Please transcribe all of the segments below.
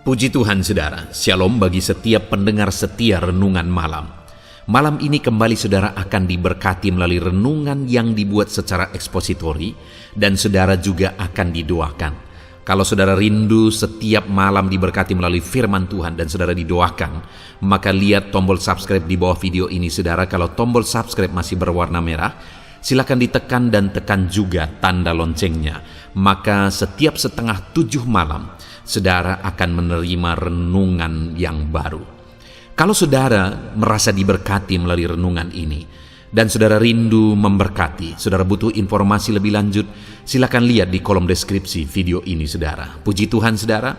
Puji Tuhan saudara, shalom bagi setiap pendengar setia renungan malam. Malam ini kembali saudara akan diberkati melalui renungan yang dibuat secara ekspositori dan saudara juga akan didoakan. Kalau saudara rindu setiap malam diberkati melalui firman Tuhan dan saudara didoakan, maka lihat tombol subscribe di bawah video ini saudara. Kalau tombol subscribe masih berwarna merah, silakan ditekan dan tekan juga tanda loncengnya. Maka setiap setengah 7 malam, saudara akan menerima renungan yang baru. Kalau saudara merasa diberkati melalui renungan ini, dan saudara rindu memberkati, saudara butuh informasi lebih lanjut, silakan lihat di kolom deskripsi video ini saudara. Puji Tuhan saudara,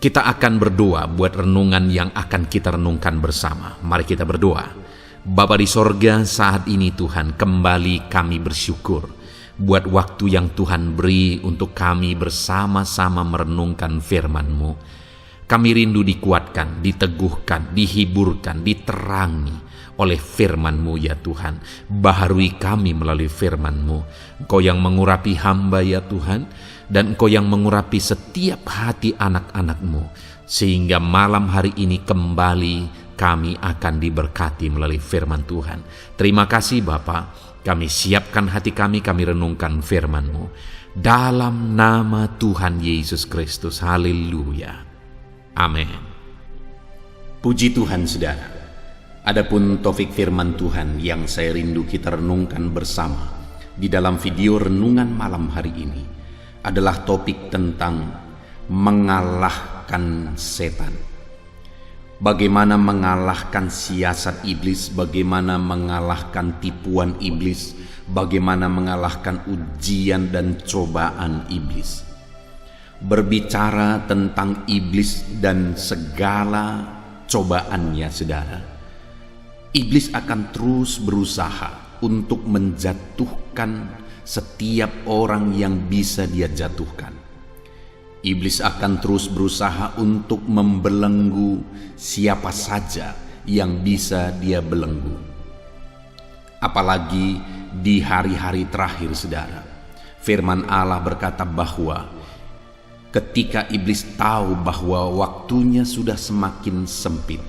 kita akan berdoa buat renungan yang akan kita renungkan bersama. Mari kita berdoa. Bapa di sorga, saat ini Tuhan kembali kami bersyukur buat waktu yang Tuhan beri untuk kami bersama-sama merenungkan firman-Mu. Kami rindu dikuatkan, diteguhkan, dihiburkan, diterangi oleh firman-Mu ya Tuhan. Baharui kami melalui firman-Mu. Engkau yang mengurapi hamba ya Tuhan, dan Engkau yang mengurapi setiap hati anak-anak-Mu, sehingga malam hari ini kembali kami akan diberkati melalui firman Tuhan. Terima kasih Bapa. Kami siapkan hati kami renungkan firman-Mu. Dalam nama Tuhan Yesus Kristus. Haleluya. Amin. Puji Tuhan saudara. Adapun topik firman Tuhan yang saya rindu kita renungkan bersama di dalam video renungan malam hari ini adalah topik tentang mengalahkan setan. Bagaimana mengalahkan siasat iblis, bagaimana mengalahkan tipuan iblis, bagaimana mengalahkan ujian dan cobaan iblis. Berbicara tentang iblis dan segala cobaannya saudara, iblis akan terus berusaha untuk menjatuhkan setiap orang yang bisa dia jatuhkan. Iblis akan terus berusaha untuk membelenggu siapa saja yang bisa dia belenggu. Apalagi di hari-hari terakhir saudara. Firman Allah berkata bahwa ketika iblis tahu bahwa waktunya sudah semakin sempit,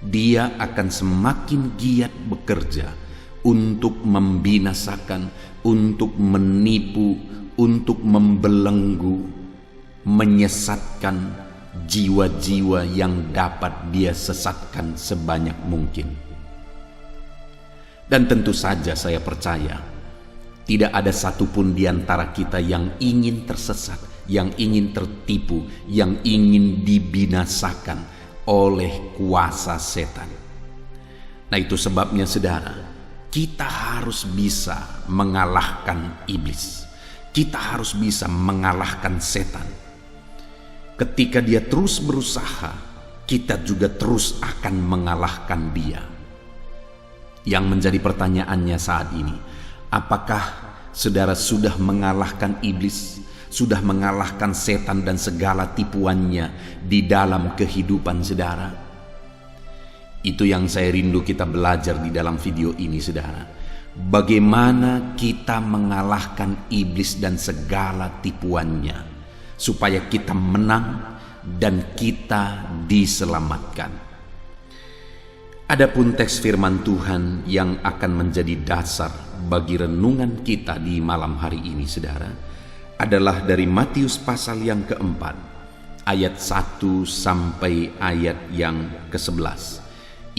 dia akan semakin giat bekerja untuk membinasakan, untuk menipu, untuk membelenggu, menyesatkan jiwa-jiwa yang dapat dia sesatkan sebanyak mungkin. Dan tentu saja saya percaya tidak ada satupun di antara kita yang ingin tersesat, yang ingin tertipu, yang ingin dibinasakan oleh kuasa setan. Nah itu sebabnya saudara, kita harus bisa mengalahkan iblis. Kita harus bisa mengalahkan setan. Ketika dia terus berusaha, kita juga terus akan mengalahkan dia. Yang menjadi pertanyaannya saat ini, apakah saudara sudah mengalahkan iblis, sudah mengalahkan setan dan segala tipuannya di dalam kehidupan saudara? Itu yang saya rindu kita belajar di dalam video ini saudara. Bagaimana kita mengalahkan iblis dan segala tipuannya, supaya kita menang dan kita diselamatkan. Adapun teks firman Tuhan yang akan menjadi dasar bagi renungan kita di malam hari ini saudara, adalah dari Matius pasal yang keempat, ayat 1 sampai ayat yang ke-11.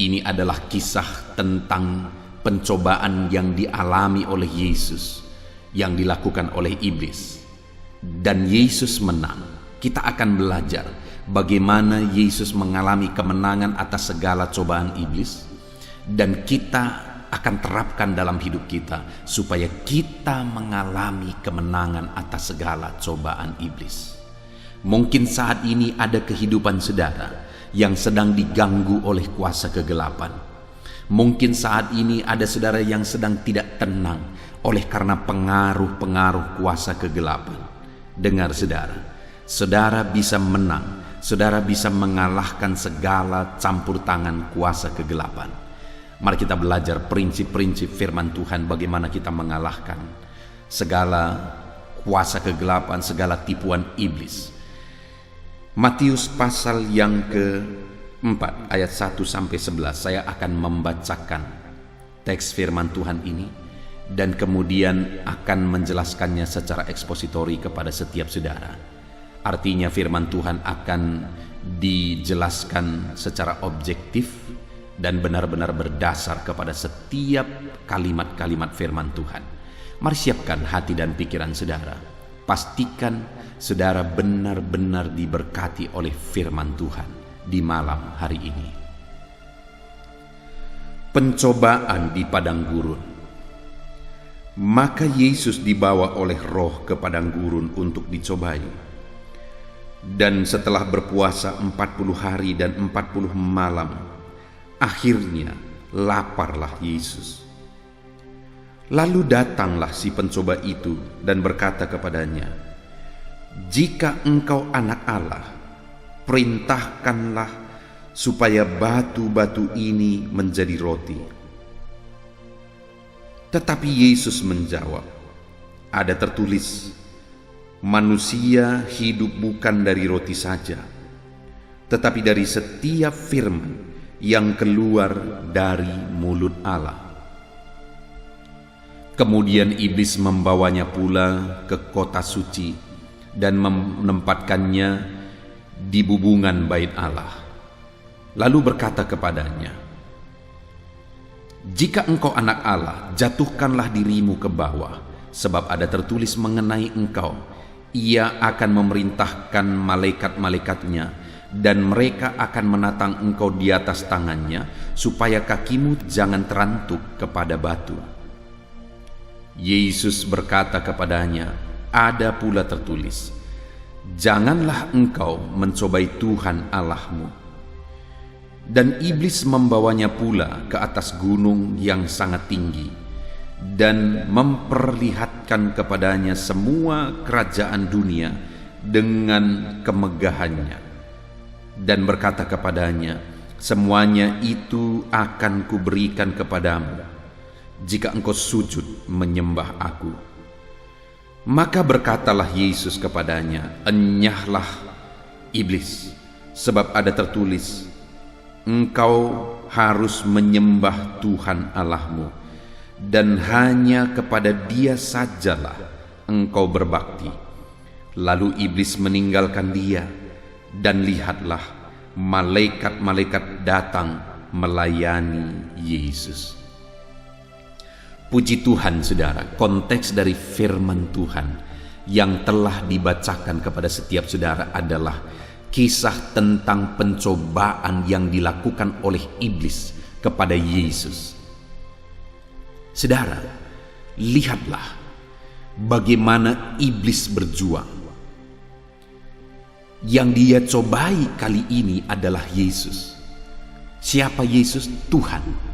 Ini adalah kisah tentang pencobaan yang dialami oleh Yesus, yang dilakukan oleh iblis. Dan Yesus menang. Kita akan belajar bagaimana Yesus mengalami kemenangan atas segala cobaan iblis, dan kita akan terapkan dalam hidup kita supaya kita mengalami kemenangan atas segala cobaan iblis. Mungkin saat ini ada kehidupan saudara yang sedang diganggu oleh kuasa kegelapan. Mungkin saat ini ada saudara yang sedang tidak tenang oleh karena pengaruh-pengaruh kuasa kegelapan. Dengar saudara, saudara bisa menang, saudara bisa mengalahkan segala campur tangan kuasa kegelapan. Mari kita belajar prinsip-prinsip firman Tuhan bagaimana kita mengalahkan segala kuasa kegelapan, segala tipuan iblis. Matius pasal yang ke-4 ayat 1-11. Saya akan membacakan teks firman Tuhan ini dan kemudian akan menjelaskannya secara ekspositori kepada setiap saudara. Artinya firman Tuhan akan dijelaskan secara objektif dan benar-benar berdasar kepada setiap kalimat-kalimat firman Tuhan. Mari siapkan hati dan pikiran saudara. Pastikan saudara benar-benar diberkati oleh firman Tuhan di malam hari ini. Pencobaan di padang gurun. Maka Yesus dibawa oleh Roh ke padang gurun untuk dicobai. Dan setelah berpuasa 40 hari dan 40 malam, akhirnya laparlah Yesus. Lalu datanglah si pencoba itu dan berkata kepadanya, "Jika engkau anak Allah, perintahkanlah supaya batu-batu ini menjadi roti." Tetapi Yesus menjawab, "Ada tertulis, manusia hidup bukan dari roti saja, tetapi dari setiap firman yang keluar dari mulut Allah." Kemudian iblis membawanya pula ke kota suci dan menempatkannya di bubungan bait Allah. Lalu berkata kepadanya, "Jika engkau anak Allah, jatuhkanlah dirimu ke bawah, sebab ada tertulis mengenai engkau, Ia akan memerintahkan malaikat-malaikatnya, dan mereka akan menatang engkau di atas tangannya, supaya kakimu jangan terantuk kepada batu." Yesus berkata kepadanya, "Ada pula tertulis, janganlah engkau mencobai Tuhan Allahmu." Dan iblis membawanya pula ke atas gunung yang sangat tinggi, dan memperlihatkan kepadanya semua kerajaan dunia dengan kemegahannya, dan berkata kepadanya, "Semuanya itu akan kuberikan kepadamu jika engkau sujud menyembah aku." Maka berkatalah Yesus kepadanya, "Enyahlah iblis, sebab ada tertulis, engkau harus menyembah Tuhan Allahmu, dan hanya kepada Dia sajalah engkau berbakti." Lalu iblis meninggalkan dia, dan lihatlah, malaikat-malaikat datang melayani Yesus. Puji Tuhan saudara, konteks dari firman Tuhan yang telah dibacakan kepada setiap saudara adalah kisah tentang pencobaan yang dilakukan oleh iblis kepada Yesus. Saudara, lihatlah bagaimana iblis berjuang. Yang dia cobai kali ini adalah Yesus. Siapa Yesus? Tuhan.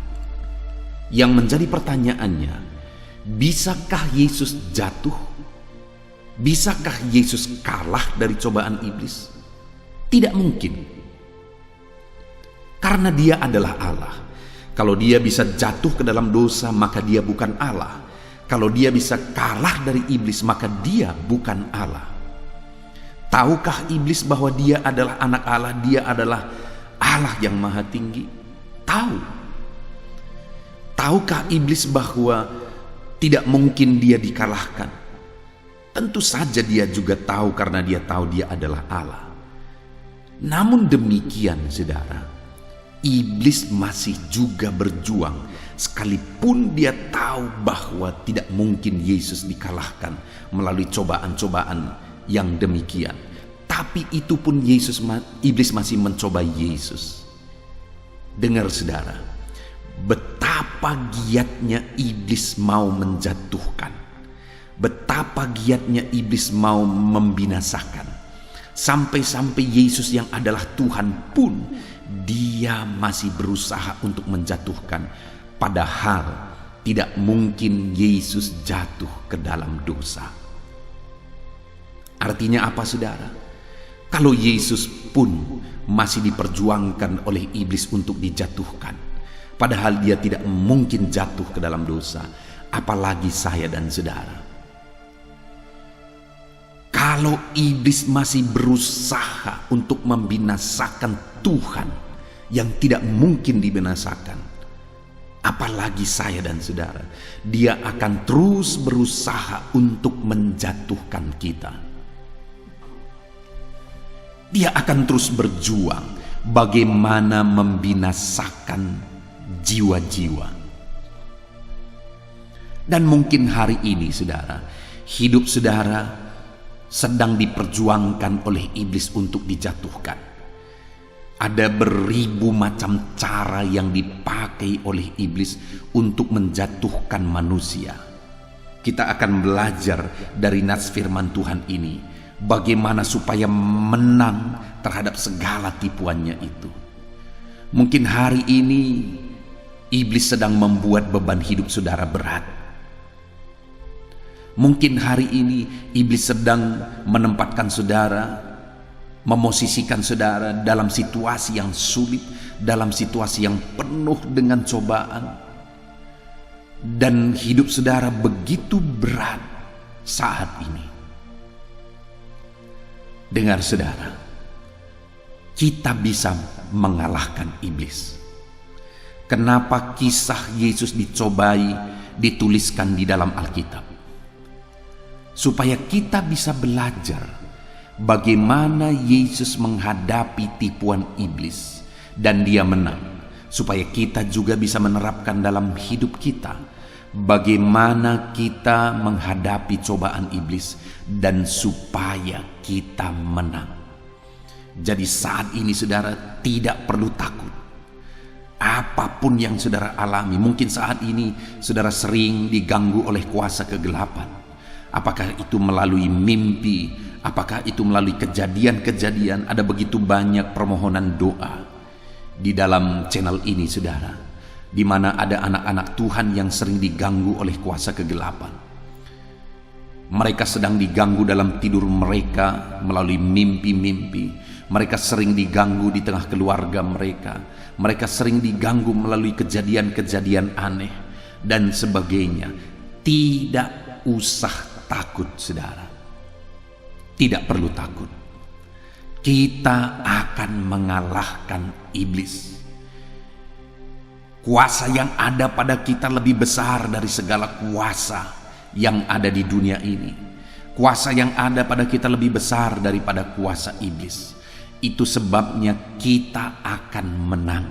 Yang menjadi pertanyaannya, bisakah Yesus jatuh? Bisakah Yesus kalah dari cobaan iblis? Tidak mungkin. Karena dia adalah Allah. Kalau dia bisa jatuh ke dalam dosa, maka dia bukan Allah. Kalau dia bisa kalah dari iblis, maka dia bukan Allah. Tahukah iblis bahwa dia adalah anak Allah? Dia adalah Allah yang maha tinggi? Tahu. Tahukah iblis bahwa tidak mungkin dia dikalahkan? Tentu saja dia juga tahu, karena dia tahu dia adalah Allah. Namun demikian saudara, iblis masih juga berjuang, sekalipun dia tahu bahwa tidak mungkin Yesus dikalahkan melalui cobaan-cobaan yang demikian. Tapi itu pun iblis masih mencoba Yesus. Dengar saudara, betapa giatnya iblis mau menjatuhkan, betapa giatnya iblis mau membinasakan, sampai-sampai Yesus yang adalah Tuhan pun dia masih berusaha untuk menjatuhkan, padahal tidak mungkin Yesus jatuh ke dalam dosa. Artinya apa saudara? Kalau Yesus pun masih diperjuangkan oleh iblis untuk dijatuhkan, padahal dia tidak mungkin jatuh ke dalam dosa, apalagi saya dan saudara. Kalau iblis masih berusaha untuk membinasakan Tuhan yang tidak mungkin dibinasakan, apalagi saya dan saudara, dia akan terus berusaha untuk menjatuhkan kita. Dia akan terus berjuang bagaimana membinasakan jiwa-jiwa. Dan mungkin hari ini saudara, hidup saudara sedang diperjuangkan oleh iblis untuk dijatuhkan. Ada beribu macam cara yang dipakai oleh iblis untuk menjatuhkan manusia. Kita akan belajar dari nas firman Tuhan ini, bagaimana supaya menang terhadap segala tipuannya itu. Mungkin hari ini iblis sedang membuat beban hidup saudara berat. Mungkin hari ini iblis sedang menempatkan saudara, memosisikan saudara dalam situasi yang sulit, dalam situasi yang penuh dengan cobaan. Dan hidup saudara begitu berat saat ini. Dengar saudara, kita bisa mengalahkan iblis. Kenapa kisah Yesus dicobai dituliskan di dalam Alkitab? Supaya kita bisa belajar bagaimana Yesus menghadapi tipuan iblis dan dia menang. Supaya kita juga bisa menerapkan dalam hidup kita bagaimana kita menghadapi cobaan iblis dan supaya kita menang. Jadi saat ini saudara tidak perlu takut. Apapun yang saudara alami, mungkin saat ini saudara sering diganggu oleh kuasa kegelapan. Apakah itu melalui mimpi, apakah itu melalui kejadian-kejadian. Ada begitu banyak permohonan doa di dalam channel ini saudara, di mana ada anak-anak Tuhan yang sering diganggu oleh kuasa kegelapan. Mereka sedang diganggu dalam tidur mereka melalui mimpi-mimpi. Mereka sering diganggu di tengah keluarga mereka. Mereka sering diganggu melalui kejadian-kejadian aneh dan sebagainya. Tidak usah takut saudara. Tidak perlu takut. Kita akan mengalahkan iblis. Kuasa yang ada pada kita lebih besar dari segala kuasa yang ada di dunia ini. Kuasa yang ada pada kita lebih besar daripada kuasa iblis. Itu sebabnya kita akan menang.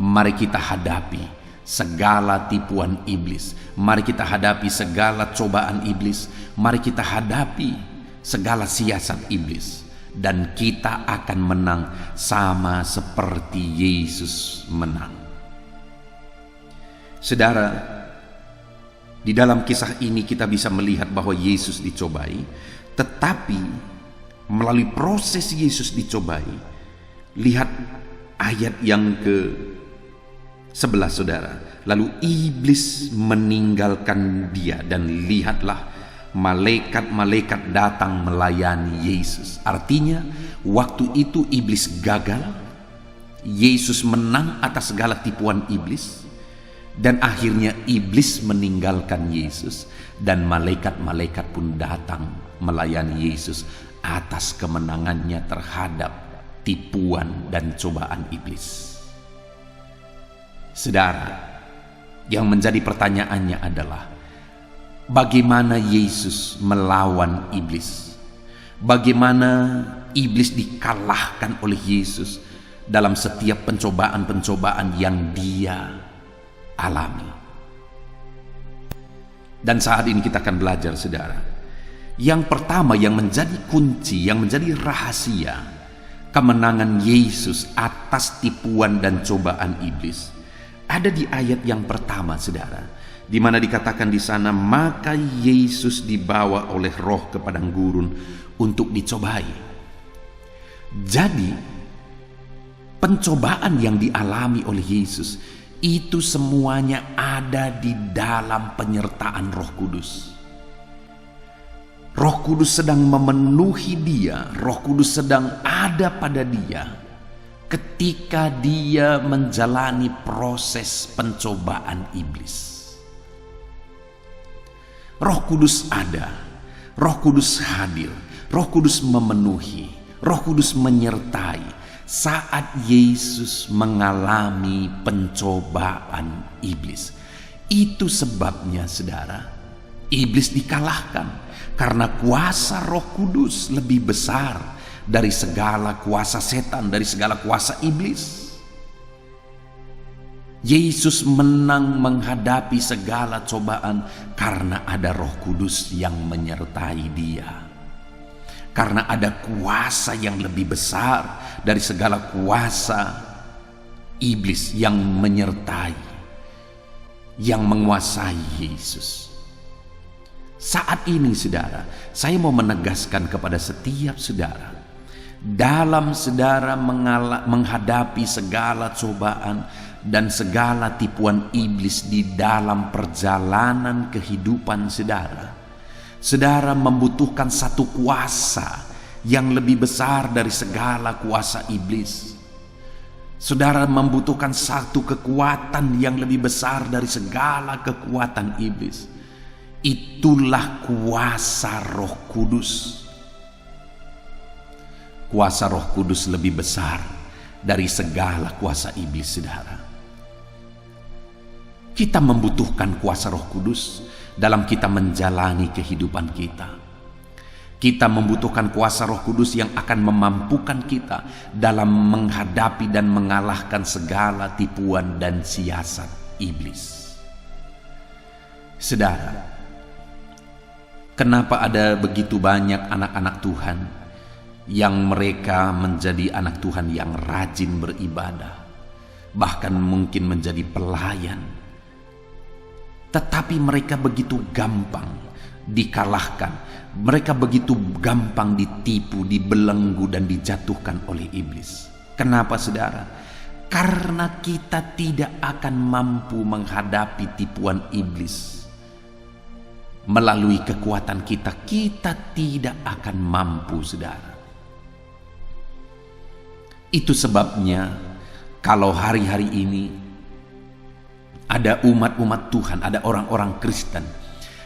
Mari kita hadapi segala tipuan iblis. Mari kita hadapi segala cobaan iblis. Mari kita hadapi segala siasat iblis. Dan kita akan menang sama seperti Yesus menang. Saudara, di dalam kisah ini kita bisa melihat bahwa Yesus dicobai. Tetapi melalui proses Yesus dicobai, lihat ayat yang ke-11 saudara. Lalu iblis meninggalkan dia dan lihatlah malaikat-malaikat datang melayani Yesus. Artinya waktu itu iblis gagal, Yesus menang atas segala tipuan iblis, dan akhirnya iblis meninggalkan Yesus dan malaikat-malaikat pun datang melayani Yesus atas kemenangannya terhadap tipuan dan cobaan iblis. Saudara, yang menjadi pertanyaannya adalah bagaimana Yesus melawan iblis? Bagaimana iblis dikalahkan oleh Yesus dalam setiap pencobaan-pencobaan yang dia alami? Dan saat ini kita akan belajar saudara. Yang pertama yang menjadi kunci, yang menjadi rahasia kemenangan Yesus atas tipuan dan cobaan iblis ada di ayat yang pertama saudara, di mana dikatakan di sana, maka Yesus dibawa oleh Roh ke padang gurun untuk dicobai. Jadi pencobaan yang dialami oleh Yesus itu semuanya ada di dalam penyertaan Roh Kudus. Roh Kudus sedang memenuhi dia, Roh Kudus sedang ada pada dia ketika dia menjalani proses pencobaan iblis. Roh Kudus ada, Roh Kudus hadir, Roh Kudus memenuhi, Roh Kudus menyertai saat Yesus mengalami pencobaan iblis. Itu sebabnya saudara, iblis dikalahkan karena kuasa Roh Kudus lebih besar dari segala kuasa setan, dari segala kuasa iblis. Yesus menang menghadapi segala cobaan karena ada Roh Kudus yang menyertai dia. Karena ada kuasa yang lebih besar dari segala kuasa iblis yang menyertai, yang menguasai Yesus. Saat ini saudara, saya mau menegaskan kepada setiap saudara, dalam saudara menghadapi segala cobaan dan segala tipuan iblis di dalam perjalanan kehidupan saudara, saudara membutuhkan satu kuasa yang lebih besar dari segala kuasa iblis. Saudara membutuhkan satu kekuatan yang lebih besar dari segala kekuatan iblis. Itulah kuasa Roh Kudus. Kuasa Roh Kudus lebih besar dari segala kuasa iblis, saudara. Kita membutuhkan kuasa Roh Kudus dalam kita menjalani kehidupan kita. Kita membutuhkan kuasa Roh Kudus yang akan memampukan kita dalam menghadapi dan mengalahkan segala tipuan dan siasat iblis. Saudara, kenapa ada begitu banyak anak-anak Tuhan yang mereka menjadi anak Tuhan yang rajin beribadah, bahkan mungkin menjadi pelayan, tetapi mereka begitu gampang dikalahkan, mereka begitu gampang ditipu, dibelenggu dan dijatuhkan oleh iblis? Kenapa saudara? Karena kita tidak akan mampu menghadapi tipuan iblis melalui kekuatan kita. Kita tidak akan mampu, saudara. Itu sebabnya kalau hari-hari ini ada umat-umat Tuhan, ada orang-orang Kristen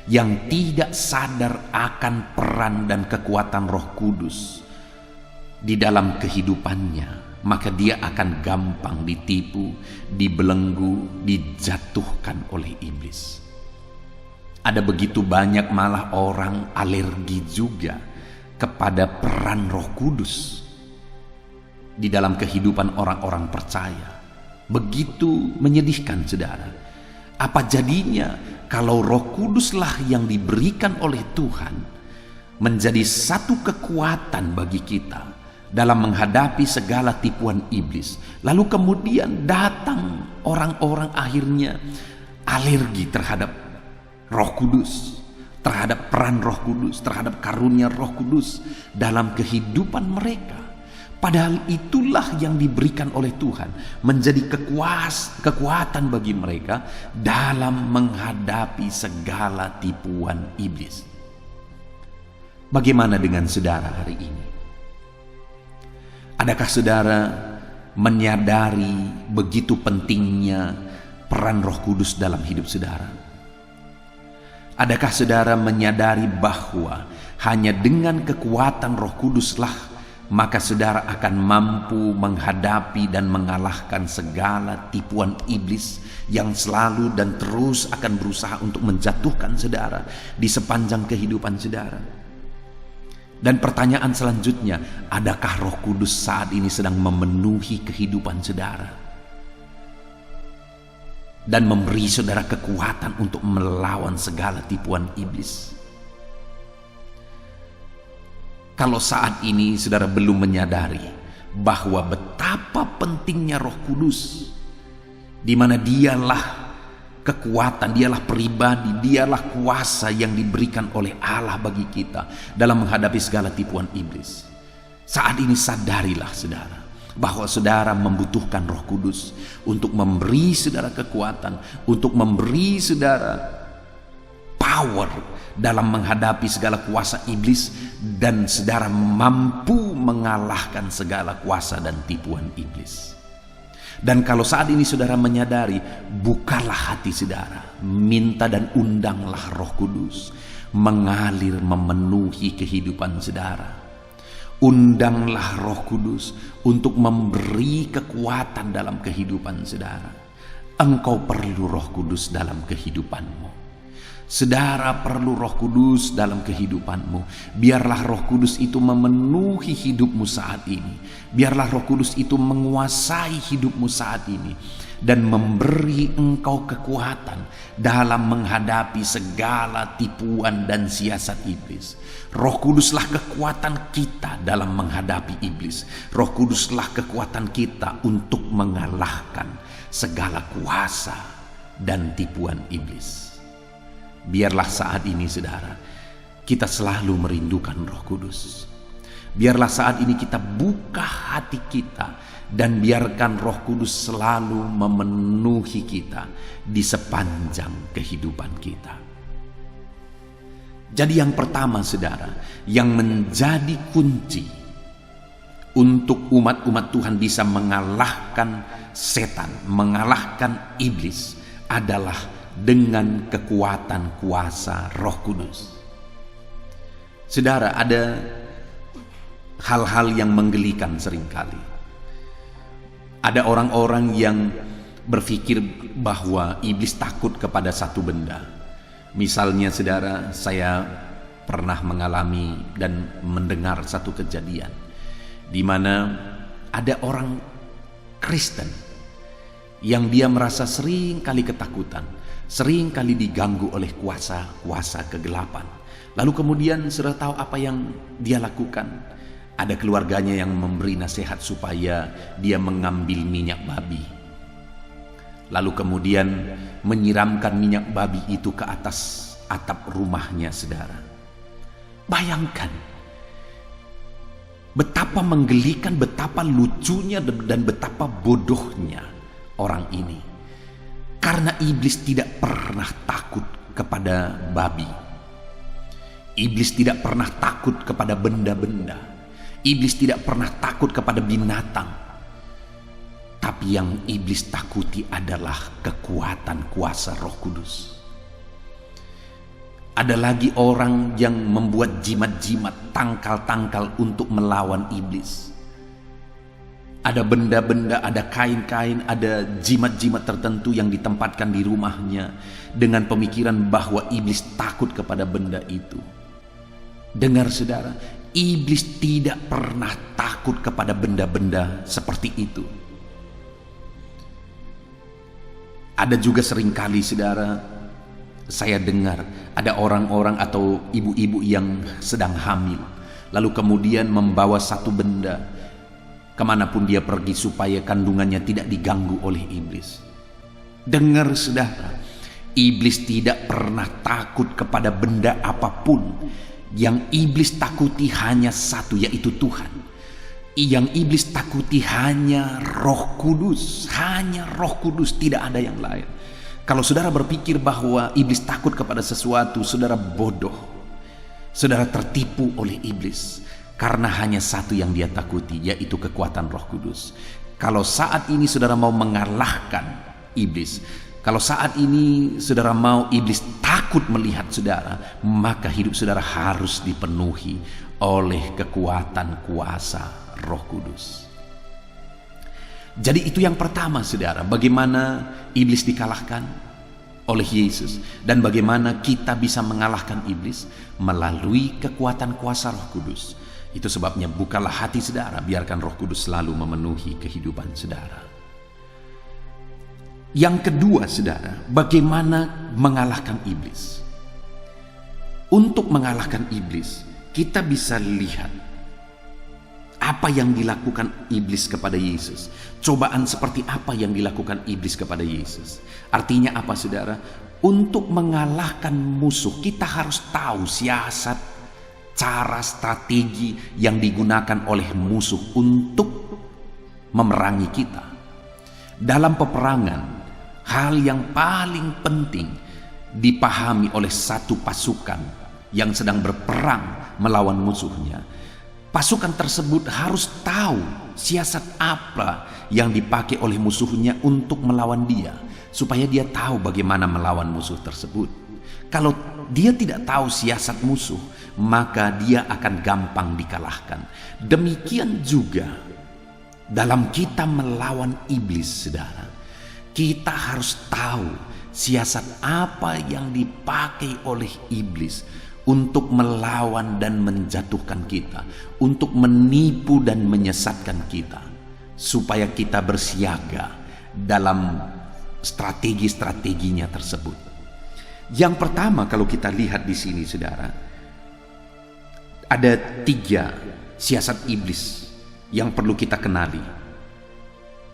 yang tidak sadar akan peran dan kekuatan Roh Kudus di dalam kehidupannya, maka dia akan gampang ditipu, dibelenggu, dijatuhkan oleh iblis. Ada begitu banyak malah orang alergi juga kepada peran Roh Kudus di dalam kehidupan orang-orang percaya. Begitu menyedihkan, saudara. Apa jadinya kalau Roh Kuduslah yang diberikan oleh Tuhan menjadi satu kekuatan bagi kita dalam menghadapi segala tipuan iblis, lalu kemudian datang orang-orang akhirnya alergi terhadap Roh Kudus, terhadap peran Roh Kudus, terhadap karunia Roh Kudus dalam kehidupan mereka. Padahal itulah yang diberikan oleh Tuhan menjadi kekuatan bagi mereka dalam menghadapi segala tipuan iblis. Bagaimana dengan saudara hari ini? Adakah saudara menyadari begitu pentingnya peran Roh Kudus dalam hidup saudara? Adakah saudara menyadari bahwa hanya dengan kekuatan Roh Kuduslah maka saudara akan mampu menghadapi dan mengalahkan segala tipuan iblis yang selalu dan terus akan berusaha untuk menjatuhkan saudara di sepanjang kehidupan saudara? Dan pertanyaan selanjutnya, adakah Roh Kudus saat ini sedang memenuhi kehidupan saudara dan memberi saudara kekuatan untuk melawan segala tipuan iblis? Kalau saat ini saudara belum menyadari bahwa betapa pentingnya Roh Kudus, di mana dialah kekuatan, dialah pribadi, dialah kuasa yang diberikan oleh Allah bagi kita dalam menghadapi segala tipuan iblis. Saat ini sadarilah saudara bahwa saudara membutuhkan Roh Kudus untuk memberi saudara kekuatan, untuk memberi saudara power dalam menghadapi segala kuasa iblis, dan saudara mampu mengalahkan segala kuasa dan tipuan iblis. Dan kalau saat ini saudara menyadari, bukalah hati saudara, minta dan undanglah Roh Kudus mengalir memenuhi kehidupan saudara. Undanglah Roh Kudus untuk memberi kekuatan dalam kehidupan saudara. Engkau perlu Roh Kudus dalam kehidupanmu. Saudara perlu Roh Kudus dalam kehidupanmu. Biarlah Roh Kudus itu memenuhi hidupmu saat ini. Biarlah Roh Kudus itu menguasai hidupmu saat ini dan memberi engkau kekuatan dalam menghadapi segala tipuan dan siasat iblis. Roh Kuduslah kekuatan kita dalam menghadapi iblis. Roh Kuduslah kekuatan kita untuk mengalahkan segala kuasa dan tipuan iblis. Biarlah saat ini saudara, kita selalu merindukan Roh Kudus. Biarlah saat ini kita buka hati kita dan biarkan Roh Kudus selalu memenuhi kita di sepanjang kehidupan kita. Jadi yang pertama saudara, yang menjadi kunci untuk umat-umat Tuhan bisa mengalahkan setan, mengalahkan iblis adalah dengan kekuatan kuasa Roh Kudus. Saudara, ada hal-hal yang menggelikan seringkali. Ada orang-orang yang berpikir bahwa iblis takut kepada satu benda. Misalnya saudara, saya pernah mengalami dan mendengar satu kejadian di mana ada orang Kristen yang dia merasa sering kali ketakutan, sering kali diganggu oleh kuasa-kuasa kegelapan. Lalu kemudian sudah tahu apa yang dia lakukan. Ada keluarganya yang memberi nasihat supaya dia mengambil minyak babi. Lalu kemudian menyiramkan minyak babi itu ke atas atap rumahnya saudara. Bayangkan betapa menggelikan, betapa lucunya dan betapa bodohnya orang ini. Karena iblis tidak pernah takut kepada babi. Iblis tidak pernah takut kepada benda-benda. Iblis tidak pernah takut kepada binatang. Tapi yang iblis takuti adalah kekuatan kuasa Roh Kudus. Ada lagi orang yang membuat jimat-jimat, tangkal-tangkal untuk melawan iblis. Ada benda-benda, ada kain-kain, ada jimat-jimat tertentu yang ditempatkan di rumahnya dengan pemikiran bahwa iblis takut kepada benda itu. Dengar saudara, iblis tidak pernah takut kepada benda-benda seperti itu. Ada juga seringkali saudara, saya dengar ada orang-orang atau ibu-ibu yang sedang hamil, lalu kemudian membawa satu benda kemanapun dia pergi supaya kandungannya tidak diganggu oleh iblis. Dengar saudara, iblis tidak pernah takut kepada benda apapun. Yang iblis takuti hanya satu, yaitu Tuhan. Yang iblis takuti hanya Roh Kudus. Hanya Roh Kudus, tidak ada yang lain. Kalau saudara berpikir bahwa iblis takut kepada sesuatu, saudara bodoh. Saudara tertipu oleh iblis. Karena hanya satu yang dia takuti, yaitu kekuatan Roh Kudus. Kalau saat ini saudara mau mengalahkan iblis, kalau saat ini saudara mau iblis takut melihat saudara, maka hidup saudara harus dipenuhi oleh kekuatan kuasa Roh Kudus. Jadi itu yang pertama saudara, bagaimana iblis dikalahkan oleh Yesus dan bagaimana kita bisa mengalahkan iblis melalui kekuatan kuasa Roh Kudus. Itu sebabnya bukalah hati saudara, biarkan Roh Kudus selalu memenuhi kehidupan saudara. Yang kedua saudara, bagaimana mengalahkan iblis? Untuk mengalahkan iblis, kita bisa lihat apa yang dilakukan iblis kepada Yesus. Cobaan seperti apa yang dilakukan iblis kepada Yesus. Artinya apa saudara? Untuk mengalahkan musuh, kita harus tahu siasat, cara, strategi yang digunakan oleh musuh untuk memerangi kita. Dalam peperangan, hal yang paling penting dipahami oleh satu pasukan yang sedang berperang melawan musuhnya. Pasukan tersebut harus tahu siasat apa yang dipakai oleh musuhnya untuk melawan dia, supaya dia tahu bagaimana melawan musuh tersebut. Kalau dia tidak tahu siasat musuh, maka dia akan gampang dikalahkan. Demikian juga dalam kita melawan iblis, saudara. Kita harus tahu siasat apa yang dipakai oleh iblis untuk melawan dan menjatuhkan kita, untuk menipu dan menyesatkan kita, supaya kita bersiaga dalam strategi-strateginya tersebut. Yang pertama, kalau kita lihat di sini, saudara, ada 3 siasat iblis yang perlu kita kenali,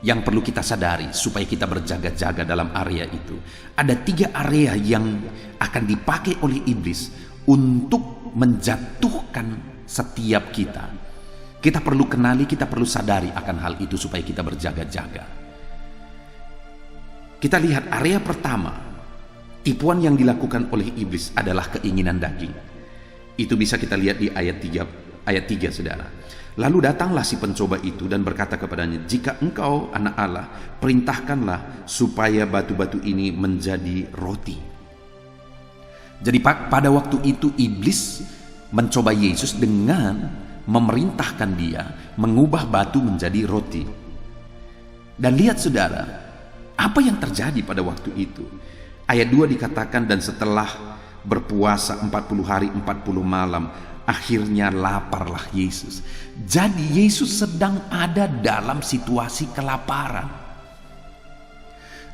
yang perlu kita sadari supaya kita berjaga-jaga dalam area itu. Ada 3 area yang akan dipakai oleh iblis untuk menjatuhkan setiap kita. Kita perlu kenali, kita perlu sadari akan hal itu supaya kita berjaga-jaga. Kita lihat area pertama, tipuan yang dilakukan oleh iblis adalah keinginan daging. Itu bisa kita lihat di ayat 3, saudara. Lalu datanglah si pencoba itu dan berkata kepadanya, "Jika engkau anak Allah, perintahkanlah supaya batu-batu ini menjadi roti." Jadi pada waktu itu iblis mencoba Yesus dengan memerintahkan dia mengubah batu menjadi roti. Dan lihat, saudara, apa yang terjadi pada waktu itu. Ayat 2 dikatakan, dan setelah berpuasa 40 hari 40 malam, akhirnya laparlah Yesus. Jadi Yesus sedang ada dalam situasi kelaparan.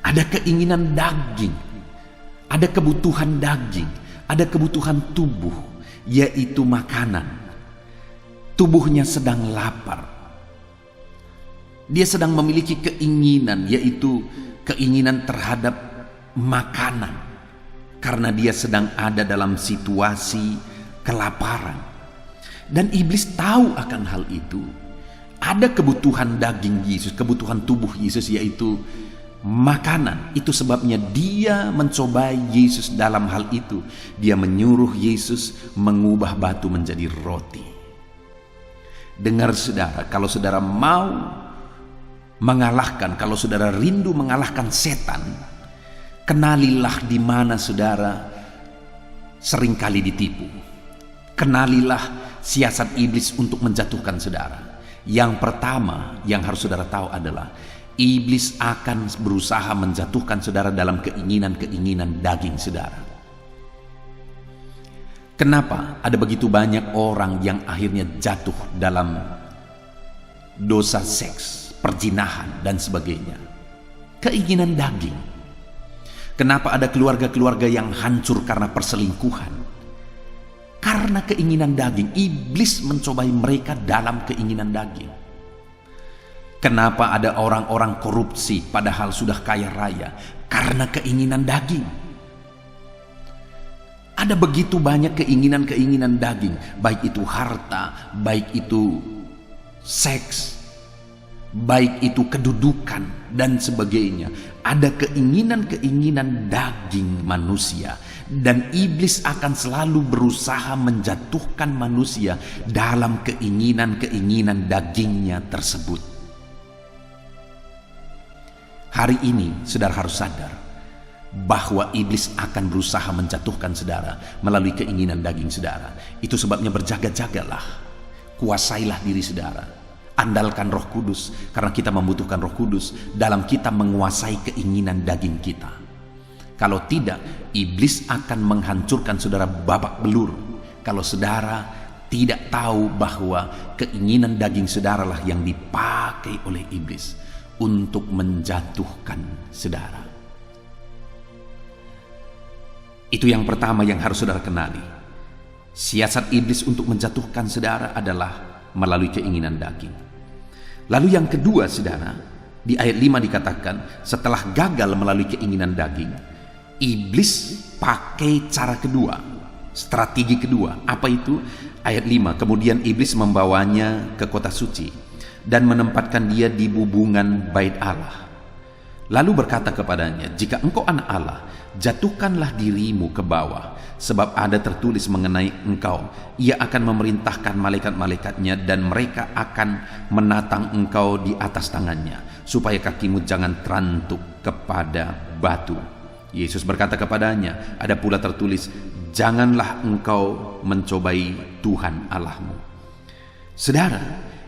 Ada keinginan daging, ada kebutuhan daging, ada kebutuhan tubuh, yaitu makanan. Tubuhnya sedang lapar. Dia sedang memiliki keinginan, yaitu keinginan terhadap makanan, karena dia sedang ada dalam situasi kelaparan. Dan iblis tahu akan hal itu. Ada kebutuhan daging Yesus, kebutuhan tubuh Yesus, yaitu makanan. Itu sebabnya dia mencobai Yesus dalam hal itu. Dia menyuruh Yesus mengubah batu menjadi roti. Dengar, saudara, kalau saudara mau mengalahkan, kalau saudara rindu mengalahkan setan, kenalilah di mana saudara seringkali ditipu. Kenalilah siasat iblis untuk menjatuhkan saudara. Yang pertama yang harus saudara tahu adalah iblis akan berusaha menjatuhkan saudara dalam keinginan-keinginan daging saudara. Kenapa ada begitu banyak orang yang akhirnya jatuh dalam dosa seks, perzinahan, dan sebagainya? Keinginan daging. Kenapa ada keluarga-keluarga yang hancur karena perselingkuhan? Karena keinginan daging. Iblis mencobai mereka dalam keinginan daging. Kenapa ada orang-orang korupsi padahal sudah kaya raya? Karena keinginan daging. Ada begitu banyak keinginan-keinginan daging, baik itu harta, baik itu seks, baik itu kedudukan, dan sebagainya. Ada keinginan-keinginan daging manusia, dan iblis akan selalu berusaha menjatuhkan manusia dalam keinginan-keinginan dagingnya tersebut. Hari ini saudara harus sadar bahwa iblis akan berusaha menjatuhkan saudara melalui keinginan daging saudara. Itu sebabnya berjaga-jagalah, kuasailah diri saudara, andalkan Roh Kudus, karena kita membutuhkan Roh Kudus dalam kita menguasai keinginan daging kita. Kalau tidak, iblis akan menghancurkan saudara babak belur. Kalau saudara tidak tahu bahwa keinginan daging saudara lah yang dipakai oleh iblis untuk menjatuhkan saudara. Itu yang pertama yang harus saudara kenali. Siasat iblis untuk menjatuhkan saudara adalah melalui keinginan daging. Lalu yang kedua, saudara, di ayat 5 dikatakan, setelah gagal melalui keinginan daging, iblis pakai cara kedua, strategi kedua. Apa itu? Ayat 5, kemudian iblis membawanya ke kota suci dan menempatkan dia di bubungan bait Allah. Lalu berkata kepadanya, jika engkau anak Allah, jatuhkanlah dirimu ke bawah, sebab ada tertulis mengenai engkau, ia akan memerintahkan malaikat-malaikatnya, dan mereka akan menatang engkau di atas tangannya, supaya kakimu jangan terantuk kepada batu. Yesus berkata kepadanya, ada pula tertulis, janganlah engkau mencobai Tuhan Allahmu. Saudara,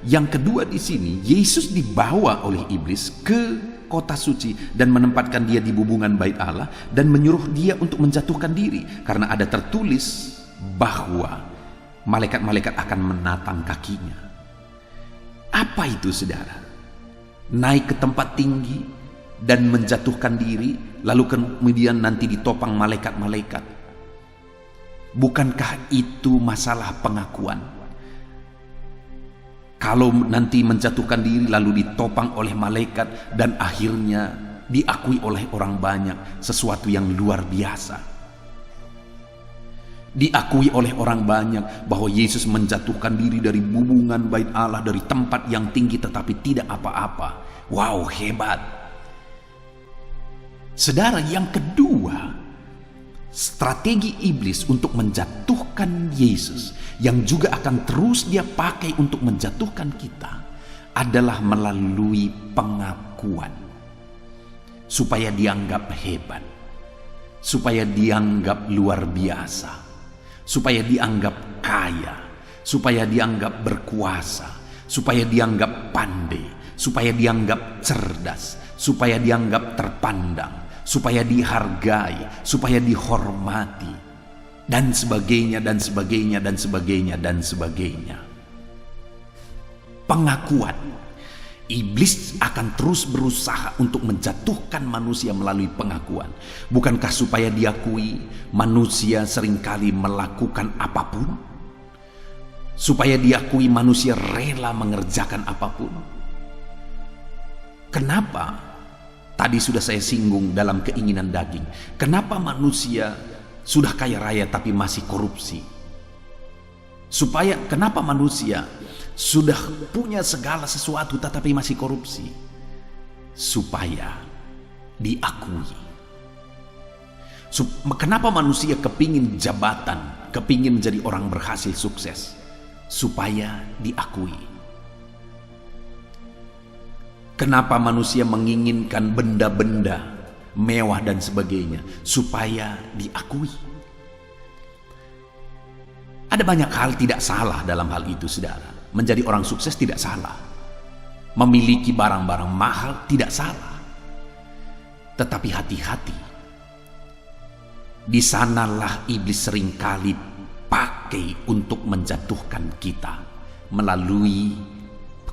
yang kedua di sini, Yesus dibawa oleh iblis ke kota suci dan menempatkan dia di bubungan bait Allah dan menyuruh dia untuk menjatuhkan diri, karena ada tertulis bahwa malaikat-malaikat akan menatang kakinya. Apa itu, saudara? Naik ke tempat tinggi dan menjatuhkan diri, lalu kemudian nanti ditopang malaikat-malaikat. Bukankah itu masalah pengakuan? Kalau nanti menjatuhkan diri lalu ditopang oleh malaikat dan akhirnya diakui oleh orang banyak, sesuatu yang luar biasa. Diakui oleh orang banyak bahwa Yesus menjatuhkan diri dari bubungan bait Allah, dari tempat yang tinggi tetapi tidak apa-apa. Wow, hebat. Saudara, yang kedua, strategi iblis untuk menjatuhkan Yesus yang juga akan terus dia pakai untuk menjatuhkan kita adalah melalui pengakuan, supaya dianggap hebat, supaya dianggap luar biasa, supaya dianggap kaya, supaya dianggap berkuasa, supaya dianggap pandai, supaya dianggap cerdas, supaya dianggap terpandang, supaya dihargai, supaya dihormati, dan sebagainya, dan sebagainya, dan sebagainya, dan sebagainya. Pengakuan. Iblis akan terus berusaha untuk menjatuhkan manusia melalui pengakuan. Bukankah supaya diakui, manusia seringkali melakukan apapun? Supaya diakui, manusia rela mengerjakan apapun. Kenapa? Tadi sudah saya singgung dalam keinginan daging. Kenapa manusia sudah kaya raya tapi masih korupsi? Kenapa manusia sudah punya segala sesuatu tetapi masih korupsi? Supaya diakui. Kenapa manusia kepingin jabatan, kepingin menjadi orang berhasil sukses? Supaya diakui. Kenapa manusia menginginkan benda-benda mewah dan sebagainya? Supaya diakui. Ada banyak hal tidak salah dalam hal itu, saudara. Menjadi orang sukses tidak salah. Memiliki barang-barang mahal tidak salah. Tetapi hati-hati. Di sanalah iblis seringkali pakai untuk menjatuhkan kita melalui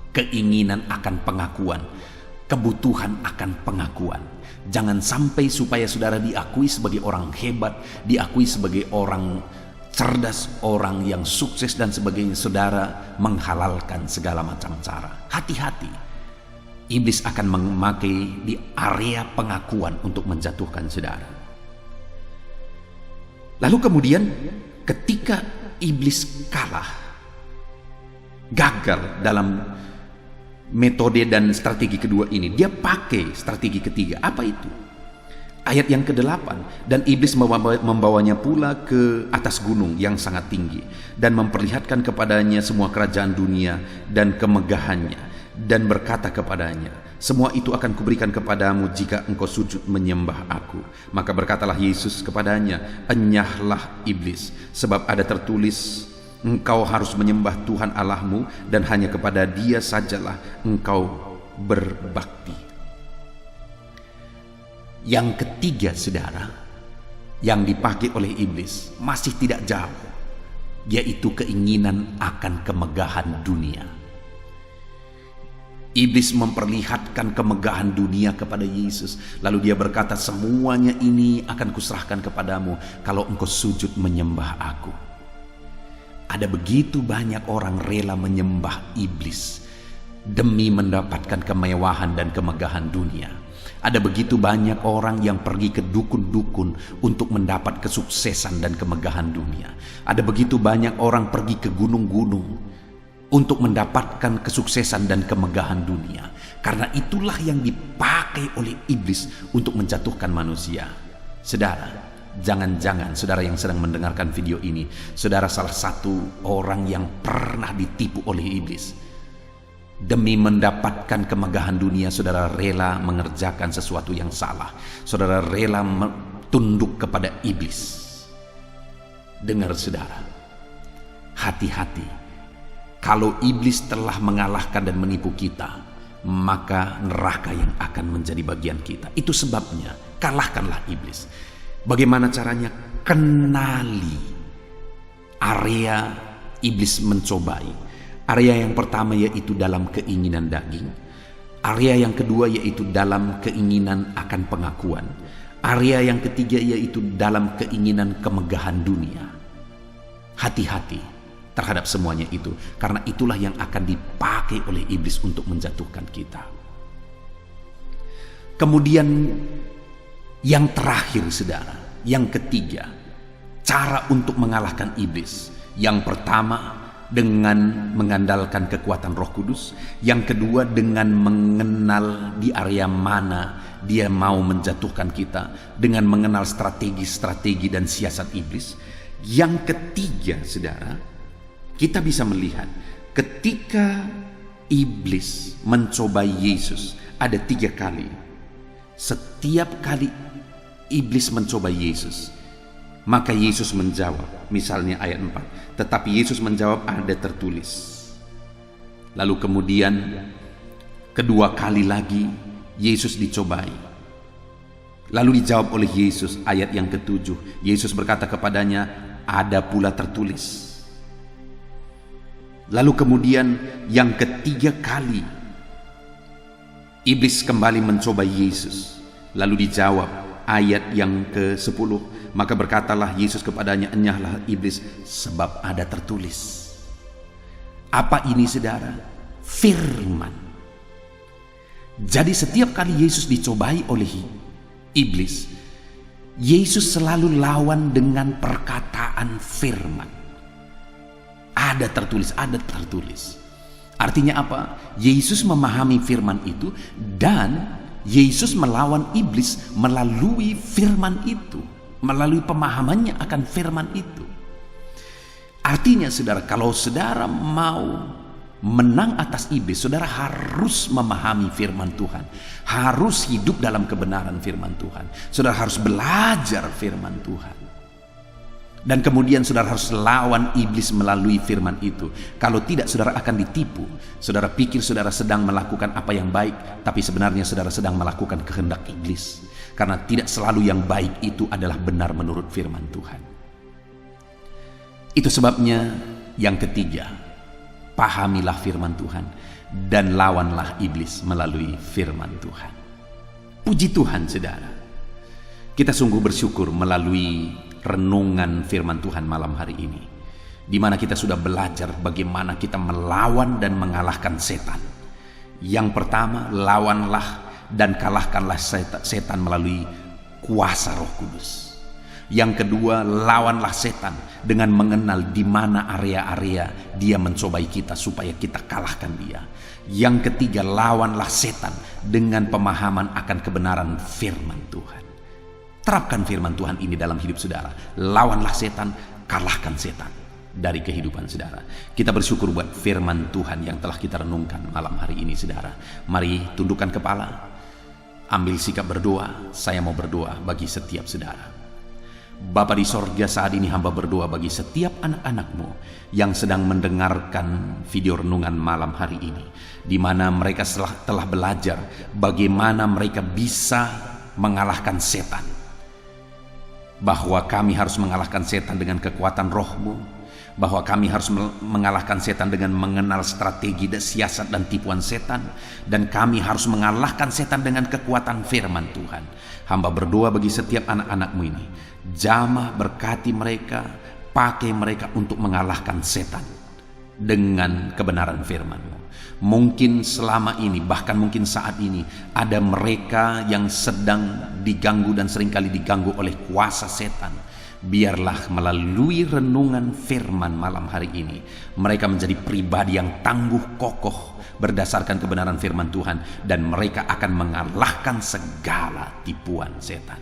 keinginan akan pengakuan, kebutuhan akan pengakuan. Jangan sampai supaya saudara diakui sebagai orang hebat, diakui sebagai orang cerdas, orang yang sukses dan sebagainya, saudara menghalalkan segala macam cara. Hati-hati. Iblis akan memakai di area pengakuan untuk menjatuhkan saudara. Lalu kemudian ketika iblis kalah, gagal dalam metode dan strategi kedua ini, dia pakai strategi ketiga. Apa itu? Ayat yang ke-8, dan iblis membawanya pula ke atas gunung yang sangat tinggi dan memperlihatkan kepadanya semua kerajaan dunia dan kemegahannya, dan berkata kepadanya, semua itu akan kuberikan kepadamu jika engkau sujud menyembah aku. Maka berkatalah Yesus kepadanya, enyahlah iblis, sebab ada tertulis, engkau harus menyembah Tuhan Allahmu dan hanya kepada Dia sajalah engkau berbakti. Yang ketiga, saudara, yang dipakai oleh iblis masih tidak jauh, yaitu keinginan akan kemegahan dunia. Iblis memperlihatkan kemegahan dunia kepada Yesus, lalu dia berkata, semuanya ini akan kuserahkan kepadamu kalau engkau sujud menyembah aku. Ada begitu banyak orang rela menyembah iblis demi mendapatkan kemewahan dan kemegahan dunia. Ada begitu banyak orang yang pergi ke dukun-dukun untuk mendapat kesuksesan dan kemegahan dunia. Ada begitu banyak orang pergi ke gunung-gunung untuk mendapatkan kesuksesan dan kemegahan dunia. Karena itulah yang dipakai oleh iblis untuk menjatuhkan manusia. Saudara, jangan-jangan saudara yang sedang mendengarkan video ini, saudara salah satu orang yang pernah ditipu oleh iblis. Demi mendapatkan kemegahan dunia, saudara rela mengerjakan sesuatu yang salah. Saudara rela tunduk kepada iblis. Dengar saudara, hati-hati. Kalau iblis telah mengalahkan dan menipu kita, maka neraka yang akan menjadi bagian kita. Itu sebabnya kalahkanlah iblis. Bagaimana caranya? Kenali area iblis mencobai. Area yang pertama yaitu dalam keinginan daging. Area yang kedua yaitu dalam keinginan akan pengakuan. Area yang ketiga yaitu dalam keinginan kemegahan dunia. Hati-hati terhadap semuanya itu, karena itulah yang akan dipakai oleh iblis untuk menjatuhkan kita. Kemudian yang terakhir saudara, yang ketiga, cara untuk mengalahkan iblis. Yang pertama dengan mengandalkan kekuatan Roh Kudus, yang kedua dengan mengenal di area mana dia mau menjatuhkan kita, dengan mengenal strategi-strategi dan siasat iblis. Yang ketiga saudara, kita bisa melihat ketika iblis mencobai Yesus ada 3 kali. Setiap kali iblis mencobai Yesus, maka Yesus menjawab. Misalnya ayat 4, tetapi Yesus menjawab, ada tertulis. Lalu kemudian kedua kali lagi Yesus dicobai. Lalu dijawab oleh Yesus. Ayat yang ke-7, Yesus berkata kepadanya, ada pula tertulis. Lalu kemudian yang ketiga kali iblis kembali mencoba Yesus. Lalu dijawab, ayat yang ke-10, maka berkatalah Yesus kepadanya, enyahlah iblis, sebab ada tertulis. Apa ini saudara? Firman. Jadi setiap kali Yesus dicobai oleh iblis, Yesus selalu lawan dengan perkataan firman. Ada tertulis, ada tertulis. Artinya apa? Yesus memahami firman itu dan Yesus melawan iblis melalui firman itu, melalui pemahamannya akan firman itu. Artinya saudara, kalau saudara mau menang atas iblis, saudara harus memahami firman Tuhan, harus hidup dalam kebenaran firman Tuhan, saudara harus belajar firman Tuhan. Dan kemudian saudara harus lawan iblis melalui firman itu. Kalau tidak, saudara akan ditipu. Saudara pikir saudara sedang melakukan apa yang baik, tapi sebenarnya saudara sedang melakukan kehendak iblis. Karena tidak selalu yang baik itu adalah benar menurut firman Tuhan. Itu sebabnya yang ketiga, pahamilah firman Tuhan dan lawanlah iblis melalui firman Tuhan. Puji Tuhan saudara, kita sungguh bersyukur melalui renungan firman Tuhan malam hari ini, di mana kita sudah belajar bagaimana kita melawan dan mengalahkan setan. Yang pertama, lawanlah dan kalahkanlah setan melalui kuasa Roh Kudus. Yang kedua, lawanlah setan dengan mengenal di mana area-area dia mencobai kita supaya kita kalahkan dia. Yang ketiga, lawanlah setan dengan pemahaman akan kebenaran firman Tuhan. Terapkan firman Tuhan ini dalam hidup saudara. Lawanlah setan, kalahkan setan dari kehidupan saudara. Kita bersyukur buat firman Tuhan yang telah kita renungkan malam hari ini saudara. Mari tundukkan kepala, ambil sikap berdoa. Saya mau berdoa bagi setiap saudara. Bapa di sorga, saat ini hamba berdoa bagi setiap anak-anakmu yang sedang mendengarkan video renungan malam hari ini, di mana mereka telah belajar bagaimana mereka bisa mengalahkan setan. Bahwa kami harus mengalahkan setan dengan kekuatan Roh-Mu, bahwa kami harus mengalahkan setan dengan mengenal strategi dan siasat dan tipuan setan, dan kami harus mengalahkan setan dengan kekuatan firman Tuhan. Hamba berdoa bagi setiap anak-anak-Mu ini, jamah berkati mereka, pakai mereka untuk mengalahkan setan dengan kebenaran firman-Mu. Mungkin selama ini, bahkan mungkin saat ini, ada mereka yang sedang diganggu dan seringkali diganggu oleh kuasa setan. Biarlah melalui renungan firman malam hari ini, mereka menjadi pribadi yang tangguh kokoh berdasarkan kebenaran firman Tuhan, dan mereka akan mengalahkan segala tipuan setan.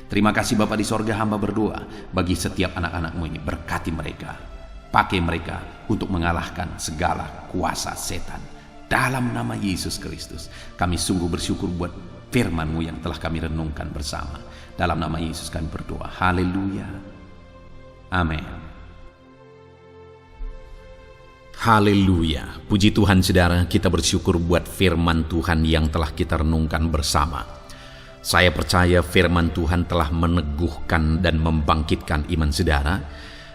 Terima kasih Bapa di sorga, hamba berdoa bagi setiap anak-anak-Mu ini, berkati mereka, pakai mereka untuk mengalahkan segala kuasa setan. Dalam nama Yesus Kristus, kami sungguh bersyukur buat firman-Mu yang telah kami renungkan bersama. Dalam nama Yesus kami berdoa. Haleluya. Amin. Haleluya. Puji Tuhan saudara, kita bersyukur buat firman Tuhan yang telah kita renungkan bersama. Saya percaya firman Tuhan telah meneguhkan dan membangkitkan iman saudara.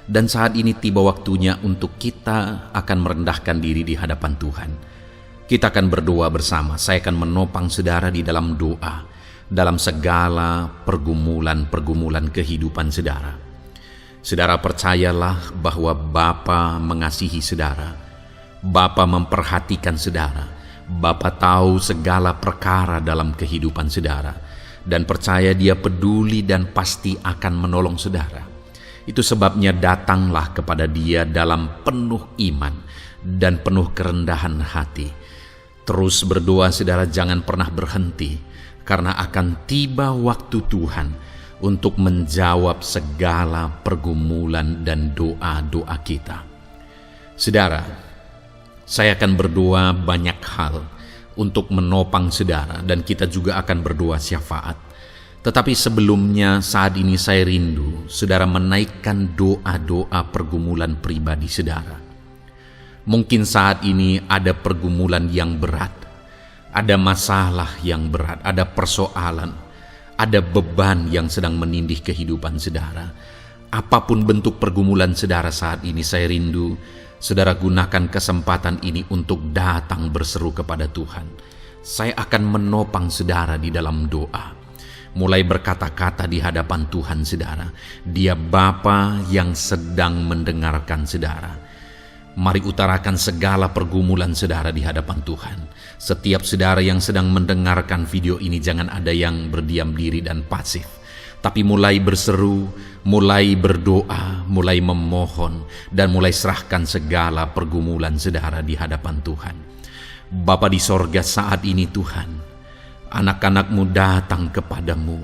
Dan saat ini tiba waktunya untuk kita akan merendahkan diri di hadapan Tuhan. Kita akan berdoa bersama. Saya akan menopang saudara di dalam doa, dalam segala pergumulan-pergumulan kehidupan saudara. Saudara percayalah bahwa Bapa mengasihi saudara. Bapa memperhatikan saudara. Bapa tahu segala perkara dalam kehidupan saudara. Dan percaya Dia peduli dan pasti akan menolong saudara. Itu sebabnya datanglah kepada Dia dalam penuh iman dan penuh kerendahan hati. Terus berdoa saudara, jangan pernah berhenti, karena akan tiba waktu Tuhan untuk menjawab segala pergumulan dan doa-doa kita. Saudara, saya akan berdoa banyak hal untuk menopang saudara, dan kita juga akan berdoa syafaat. Tetapi sebelumnya saat ini saya rindu saudara menaikkan doa-doa pergumulan pribadi saudara. Mungkin saat ini ada pergumulan yang berat, ada masalah yang berat, ada persoalan, ada beban yang sedang menindih kehidupan saudara. Apapun bentuk pergumulan saudara saat ini, saya rindu saudara gunakan kesempatan ini untuk datang berseru kepada Tuhan. Saya akan menopang saudara di dalam doa. Mulai berkata-kata di hadapan Tuhan saudara. Dia Bapa yang sedang mendengarkan saudara. Mari utarakan segala pergumulan saudara di hadapan Tuhan. Setiap saudara yang sedang mendengarkan video ini, jangan ada yang berdiam diri dan pasif, tapi mulai berseru, mulai berdoa, mulai memohon, dan mulai serahkan segala pergumulan saudara di hadapan Tuhan. Bapa di sorga, saat ini Tuhan, anak-anak-Mu datang kepadamu.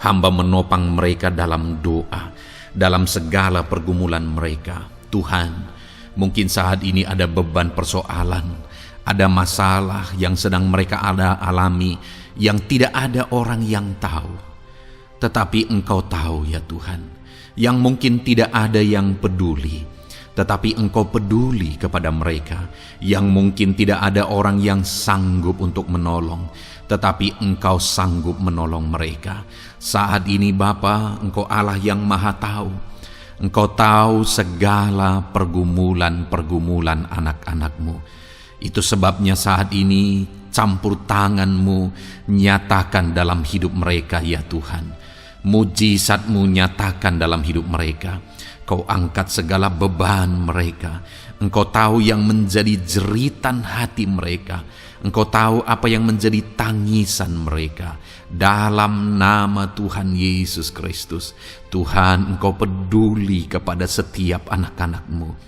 Hamba menopang mereka dalam doa, dalam segala pergumulan mereka. Tuhan, mungkin saat ini ada beban persoalan, ada masalah yang sedang mereka alami, yang tidak ada orang yang tahu. Tetapi Engkau tahu ya Tuhan, yang mungkin tidak ada yang peduli, tetapi Engkau peduli kepada mereka, yang mungkin tidak ada orang yang sanggup untuk menolong, tetapi Engkau sanggup menolong mereka. Saat ini Bapa, Engkau Allah yang Maha Tahu. Engkau tahu segala pergumulan-pergumulan anak-anak-Mu. Itu sebabnya saat ini campur tangan-Mu nyatakan dalam hidup mereka ya Tuhan. Mujizat-Mu nyatakan dalam hidup mereka. Kau angkat segala beban mereka. Engkau tahu yang menjadi jeritan hati mereka. Engkau tahu apa yang menjadi tangisan mereka. Dalam nama Tuhan Yesus Kristus, Tuhan, Engkau peduli kepada setiap anak-anak-Mu.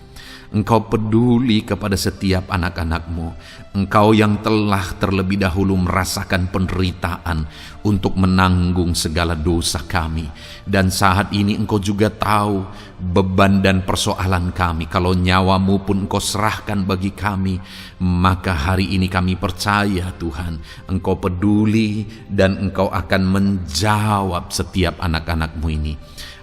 Engkau peduli kepada setiap anak-anak-Mu. Engkau yang telah terlebih dahulu merasakan penderitaan untuk menanggung segala dosa kami. Dan saat ini Engkau juga tahu beban dan persoalan kami. Kalau nyawa-Mu pun Engkau serahkan bagi kami, maka hari ini kami percaya Tuhan, Engkau peduli dan Engkau akan menjawab setiap anak-anak-Mu ini.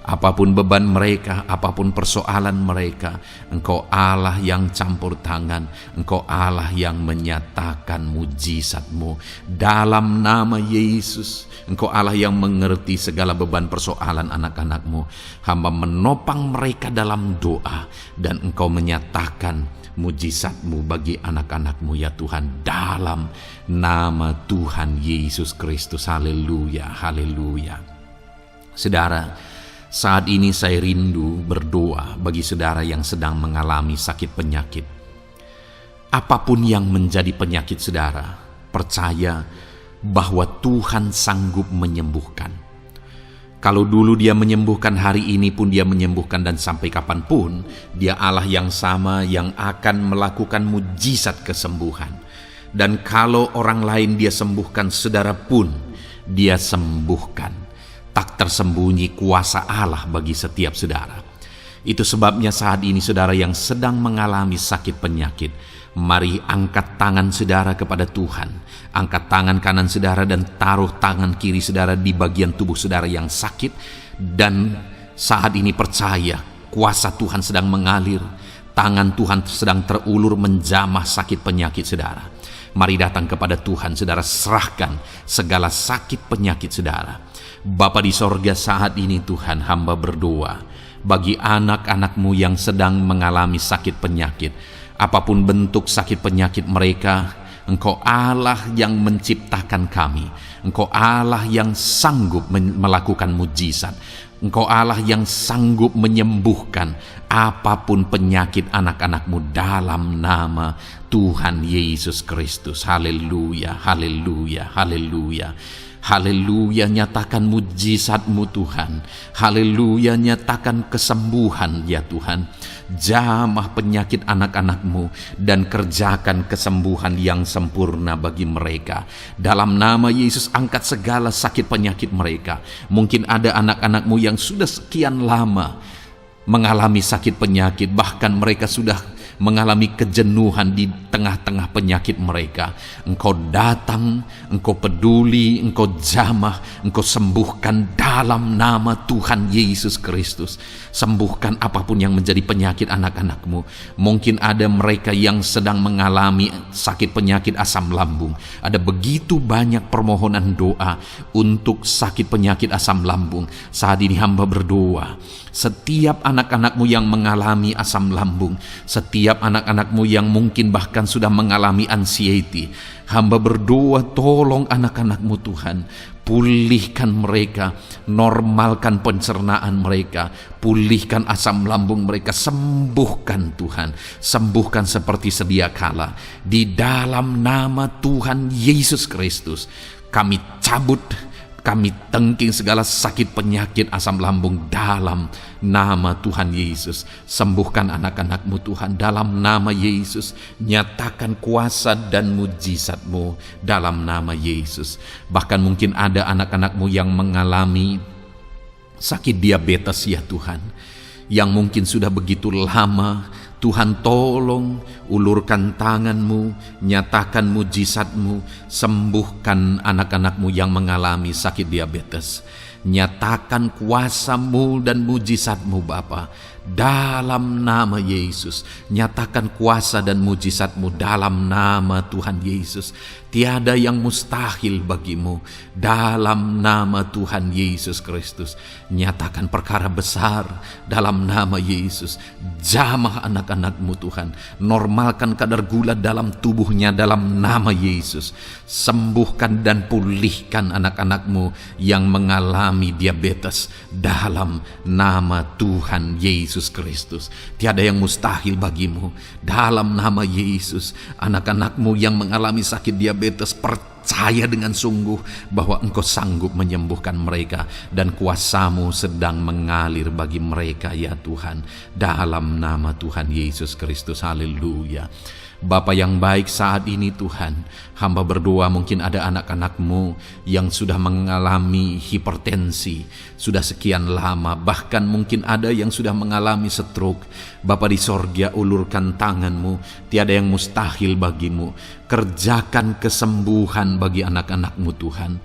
Apapun beban mereka, apapun persoalan mereka, Engkau Allah yang campur tangan, Engkau Allah yang menyatakan mujizat-Mu. Dalam nama Yesus, Engkau Allah yang mengerti segala beban persoalan anak-anak-Mu. Hamba menopang mereka dalam doa, dan Engkau menyatakan mujizat-Mu bagi anak-anak-Mu ya Tuhan. Dalam nama Tuhan Yesus Kristus. Haleluya, haleluya. Saudara, saat ini saya rindu berdoa bagi saudara yang sedang mengalami sakit penyakit. Apapun yang menjadi penyakit saudara, percaya bahwa Tuhan sanggup menyembuhkan. Kalau dulu Dia menyembuhkan, hari ini pun Dia menyembuhkan, dan sampai kapanpun Dia Allah yang sama yang akan melakukan mujizat kesembuhan. Dan kalau orang lain Dia sembuhkan, saudara pun Dia sembuhkan. Tak tersembunyi kuasa Allah bagi setiap saudara. Itu sebabnya saat ini saudara yang sedang mengalami sakit penyakit, Mari angkat tangan saudara kepada Tuhan. Angkat tangan kanan saudara dan taruh tangan kiri saudara di bagian tubuh saudara yang sakit. Dan saat ini percaya kuasa Tuhan sedang mengalir. Tangan Tuhan sedang terulur menjamah sakit penyakit saudara. Mari datang kepada Tuhan, saudara, serahkan segala sakit penyakit saudara. Bapa di sorga, saat ini Tuhan, hamba berdoa bagi anak-anak-Mu yang sedang mengalami sakit penyakit. Apapun bentuk sakit penyakit mereka, Engkau Allah yang menciptakan kami. Engkau Allah yang sanggup melakukan mujizat. Engkau Allah yang sanggup menyembuhkan apapun penyakit anak-anak-Mu dalam nama Tuhan Yesus Kristus. Haleluya, haleluya, haleluya. Haleluya, nyatakan mujizat-Mu Tuhan. Haleluya, nyatakan kesembuhan ya Tuhan. Jamah penyakit anak-anak-Mu dan kerjakan kesembuhan yang sempurna bagi mereka. Dalam nama Yesus, angkat segala sakit penyakit mereka. Mungkin ada anak-anak-Mu yang sudah sekian lama mengalami sakit penyakit, bahkan mereka sudah mengalami kejenuhan di tengah-tengah penyakit mereka. Engkau datang, Engkau peduli, Engkau jamah, Engkau sembuhkan dalam nama Tuhan Yesus Kristus. Sembuhkan apapun yang menjadi penyakit anak-anak-Mu. Mungkin ada mereka yang sedang mengalami sakit penyakit asam lambung. Ada begitu banyak permohonan doa untuk sakit penyakit asam lambung. Saat ini hamba berdoa, setiap anak-anak-Mu yang mengalami asam lambung, setiap anak-anak-Mu yang mungkin bahkan sudah mengalami anxiety, hamba berdoa, tolong anak-anak-Mu Tuhan, pulihkan mereka, normalkan pencernaan mereka, pulihkan asam lambung mereka, sembuhkan Tuhan, sembuhkan seperti sedia kala. Di dalam nama Tuhan Yesus Kristus, kami cabut, kami tengking segala sakit penyakit asam lambung dalam nama Tuhan Yesus. Sembuhkan anak-anak-Mu Tuhan dalam nama Yesus. Nyatakan kuasa dan mujizat-Mu dalam nama Yesus. Bahkan mungkin ada anak-anak-Mu yang mengalami sakit diabetes ya Tuhan, yang mungkin sudah begitu lama. Tuhan, tolong ulurkan tangan-Mu, nyatakan mujizat-Mu, sembuhkan anak-anak-Mu yang mengalami sakit diabetes. Nyatakan kuasa-Mu dan mujizat-Mu Bapa dalam nama Yesus. Nyatakan kuasa dan mujizat-Mu dalam nama Tuhan Yesus. Tiada yang mustahil bagi-Mu dalam nama Tuhan Yesus Kristus. Nyatakan perkara besar dalam nama Yesus. Jamah anak-anak-Mu Tuhan. Normalkan kadar gula dalam tubuhnya dalam nama Yesus. Sembuhkan dan pulihkan anak-anak-Mu yang mengalami diabetes dalam nama Tuhan Yesus Kristus. Tiada yang mustahil bagi-Mu dalam nama Yesus. Anak-anak-Mu yang mengalami sakit diabetes, percaya dengan sungguh bahwa Engkau sanggup menyembuhkan mereka dan kuasa-Mu sedang mengalir bagi mereka ya Tuhan, dalam nama Tuhan Yesus Kristus. Haleluya. Bapa yang baik, saat ini Tuhan, hamba berdoa mungkin ada anak-anak-Mu yang sudah mengalami hipertensi sudah sekian lama, bahkan mungkin ada yang sudah mengalami stroke. Bapa di sorga, ulurkan tangan-Mu, tiada yang mustahil bagi-Mu. Kerjakan kesembuhan bagi anak-anak-Mu Tuhan.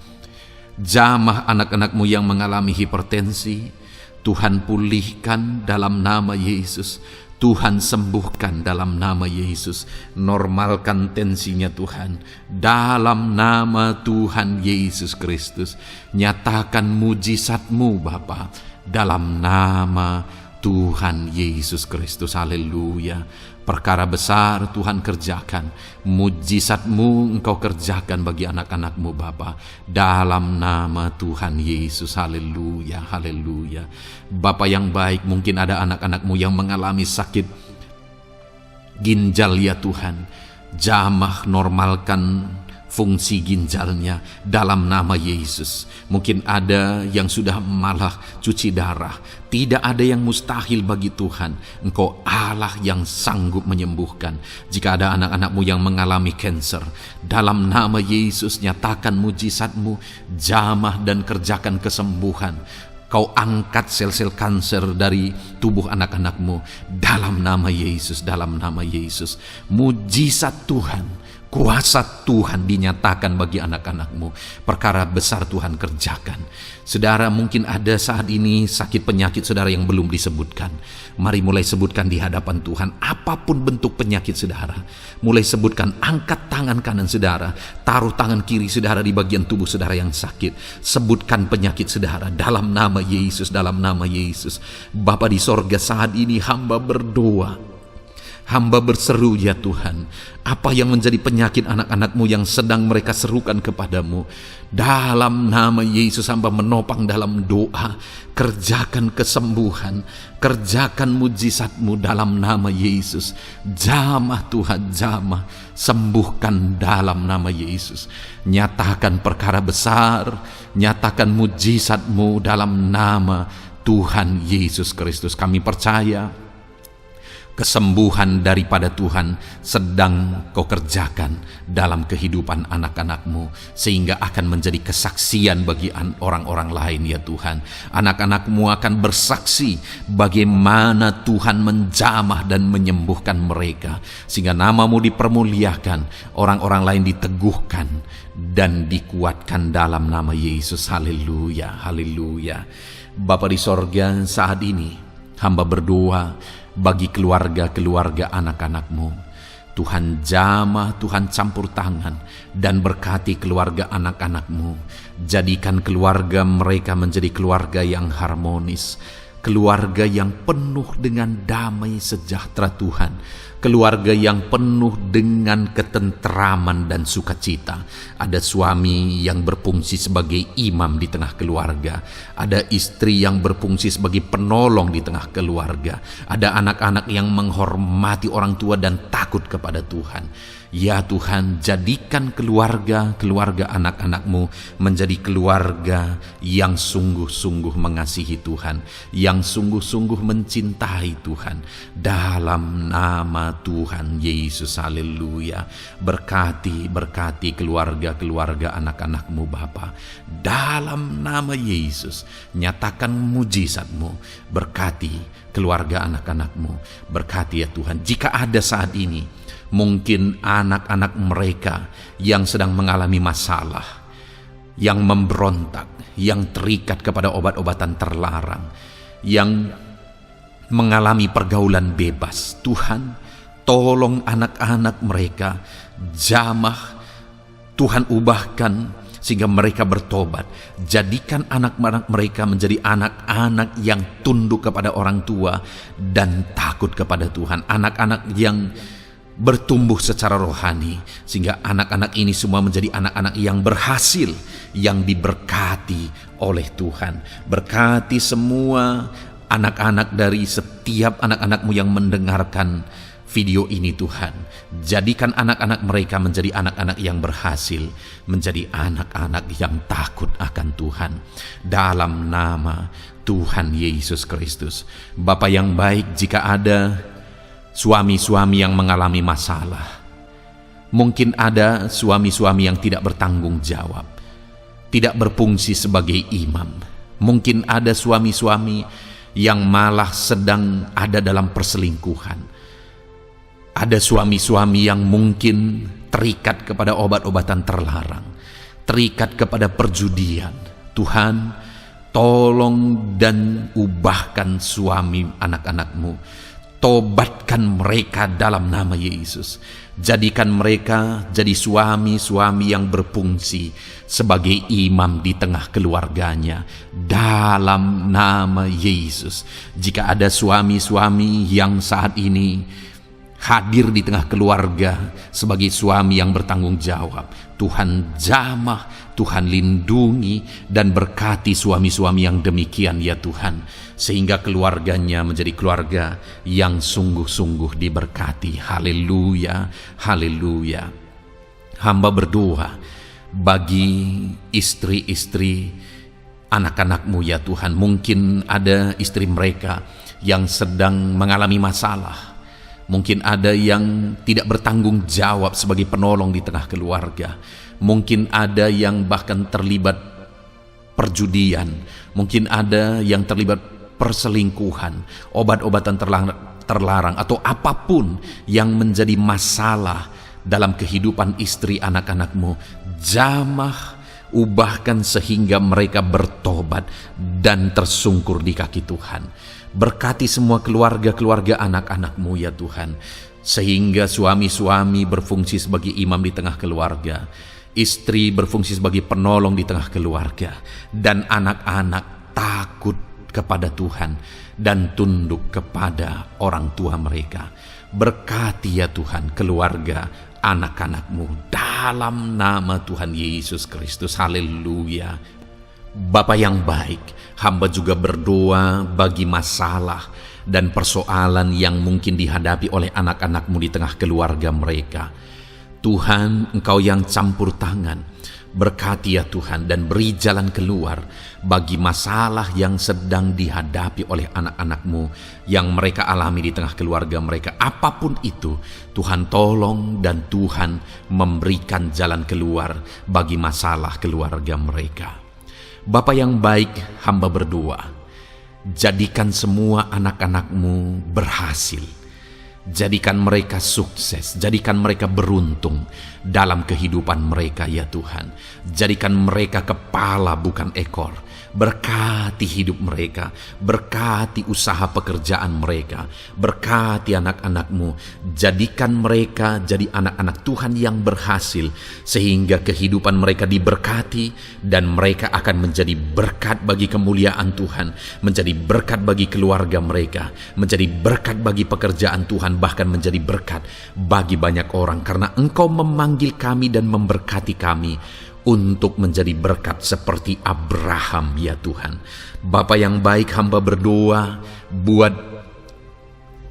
Jamah anak-anak-Mu yang mengalami hipertensi, Tuhan pulihkan dalam nama Yesus. Tuhan sembuhkan dalam nama Yesus. Normalkan tensinya Tuhan dalam nama Tuhan Yesus Kristus. Nyatakan mujizat-Mu Bapa dalam nama Tuhan Yesus Kristus. Haleluya. Perkara besar Tuhan kerjakan, mujizat-Mu Engkau kerjakan bagi anak-anak-Mu Bapa dalam nama Tuhan Yesus. Haleluya, haleluya. Bapa yang baik, mungkin ada anak-anak-Mu yang mengalami sakit ginjal ya Tuhan. Jamah, normalkan fungsi ginjalnya dalam nama Yesus. Mungkin ada yang sudah malah cuci darah. Tidak ada yang mustahil bagi Tuhan. Engkau Allah yang sanggup menyembuhkan. Jika ada anak-anak-Mu yang mengalami kanker, dalam nama Yesus nyatakan mujizat-Mu, jamah dan kerjakan kesembuhan. Kau angkat sel-sel kanser dari tubuh anak-anakmu dalam nama Yesus, dalam nama Yesus. Mujizat Tuhan, kuasa Tuhan dinyatakan bagi anak-anakmu. Perkara besar Tuhan kerjakan. Saudara, mungkin ada saat ini sakit penyakit saudara yang belum disebutkan. Mari mulai sebutkan di hadapan Tuhan. Apapun bentuk penyakit saudara, mulai sebutkan. Angkat tangan kanan saudara, taruh tangan kiri saudara di bagian tubuh saudara yang sakit. Sebutkan penyakit saudara dalam nama Yesus, dalam nama Yesus. Bapa di sorga, saat ini hamba berdoa, hamba berseru, ya Tuhan, apa yang menjadi penyakit anak-anakmu yang sedang mereka serukan kepadamu, dalam nama Yesus hamba menopang dalam doa. Kerjakan kesembuhan, kerjakan mujizatmu dalam nama Yesus. Jamah Tuhan, jamah, sembuhkan dalam nama Yesus. Nyatakan perkara besar, nyatakan mujizatmu dalam nama Tuhan Yesus Kristus. Kami percaya kesembuhan daripada Tuhan sedang kau kerjakan dalam kehidupan anak-anakmu, sehingga akan menjadi kesaksian bagi orang-orang lain, ya Tuhan. Anak-anakmu akan bersaksi bagaimana Tuhan menjamah dan menyembuhkan mereka, sehingga namamu dipermuliakan, orang-orang lain diteguhkan dan dikuatkan dalam nama Yesus. Haleluya, haleluya. Bapa di sorga, saat ini hamba berdoa bagi keluarga-keluarga anak-anakmu. Tuhan jamah, Tuhan campur tangan dan berkati keluarga anak-anakmu. Jadikan keluarga mereka menjadi keluarga yang harmonis, keluarga yang penuh dengan damai sejahtera Tuhan, keluarga yang penuh dengan ketenteraman dan sukacita. Ada suami yang berfungsi sebagai imam di tengah keluarga, ada istri yang berfungsi sebagai penolong di tengah keluarga, ada anak-anak yang menghormati orang tua dan takut kepada Tuhan. Ya Tuhan, jadikan keluarga anak-anakmu menjadi keluarga yang sungguh-sungguh mengasihi Tuhan, yang sungguh-sungguh mencintai Tuhan. Dalam nama Tuhan Yesus, haleluya. Berkati keluarga anak-anakmu Bapa. Dalam nama Yesus, nyatakan mujizatmu. Berkati keluarga anak-anakmu. Berkati ya Tuhan. Jika ada saat ini mungkin anak-anak mereka yang sedang mengalami masalah, yang memberontak, yang terikat kepada obat-obatan terlarang, yang mengalami pergaulan bebas, Tuhan, tolong anak-anak mereka, jamah, Tuhan ubahkan sehingga mereka bertobat. Jadikan anak-anak mereka menjadi anak-anak yang tunduk kepada orang tua dan takut kepada Tuhan. Anak-anak yang bertumbuh secara rohani, sehingga anak-anak ini semua menjadi anak-anak yang berhasil, yang diberkati oleh Tuhan. Berkati semua anak-anak dari setiap anak-anakmu yang mendengarkan video ini Tuhan. Jadikan anak-anak mereka menjadi anak-anak yang berhasil, menjadi anak-anak yang takut akan Tuhan. Dalam nama Tuhan Yesus Kristus. Bapa yang baik, jika ada suami-suami yang mengalami masalah, mungkin ada suami-suami yang tidak bertanggung jawab, tidak berfungsi sebagai imam, mungkin ada suami-suami yang malah sedang ada dalam perselingkuhan, ada suami-suami yang mungkin terikat kepada obat-obatan terlarang, terikat kepada perjudian. Tuhan, tolong dan ubahkan suami anak-anakmu. Tobatkan mereka dalam nama Yesus. Jadikan mereka jadi suami-suami yang berfungsi sebagai imam di tengah keluarganya. Dalam nama Yesus. Jika ada suami-suami yang saat ini hadir di tengah keluarga sebagai suami yang bertanggung jawab, Tuhan jamah, Tuhan lindungi dan berkati suami-suami yang demikian ya Tuhan, sehingga keluarganya menjadi keluarga yang sungguh-sungguh diberkati. Haleluya, haleluya. Hamba berdoa bagi istri-istri anak-anakmu ya Tuhan. Mungkin ada istri mereka yang sedang mengalami masalah, mungkin ada yang tidak bertanggung jawab sebagai penolong di tengah keluarga, mungkin ada yang bahkan terlibat perjudian, mungkin ada yang terlibat perselingkuhan, obat-obatan terlarang, atau apapun yang menjadi masalah dalam kehidupan istri anak-anakmu. Jamah, ubahkan sehingga mereka bertobat dan tersungkur di kaki Tuhan. Berkati semua keluarga-keluarga anak-anakmu ya Tuhan, sehingga suami-suami berfungsi sebagai imam di tengah keluarga, istri berfungsi sebagai penolong di tengah keluarga, dan anak-anak takut kepada Tuhan dan tunduk kepada orang tua mereka. Berkati ya Tuhan keluarga anak-anakmu dalam nama Tuhan Yesus Kristus. Haleluya. Bapa yang baik, hamba juga berdoa bagi masalah dan persoalan yang mungkin dihadapi oleh anak-anakmu di tengah keluarga mereka. Tuhan, Engkau yang campur tangan, berkati ya Tuhan dan beri jalan keluar bagi masalah yang sedang dihadapi oleh anak-anakmu yang mereka alami di tengah keluarga mereka. Apapun itu, Tuhan tolong dan Tuhan memberikan jalan keluar bagi masalah keluarga mereka. Bapa yang baik, hamba berdoa, jadikan semua anak-anakmu berhasil. Jadikan mereka sukses, jadikan mereka beruntung dalam kehidupan mereka ya Tuhan. Jadikan mereka kepala bukan ekor. Berkati hidup mereka, berkati usaha pekerjaan mereka, berkati anak-anakmu. Jadikan mereka jadi anak-anak Tuhan yang berhasil, sehingga kehidupan mereka diberkati dan mereka akan menjadi berkat bagi kemuliaan Tuhan, menjadi berkat bagi keluarga mereka, menjadi berkat bagi pekerjaan Tuhan, bahkan menjadi berkat bagi banyak orang, karena Engkau memanggil kami dan memberkati kami untuk menjadi berkat seperti Abraham ya Tuhan. Bapa yang baik, hamba berdoa buat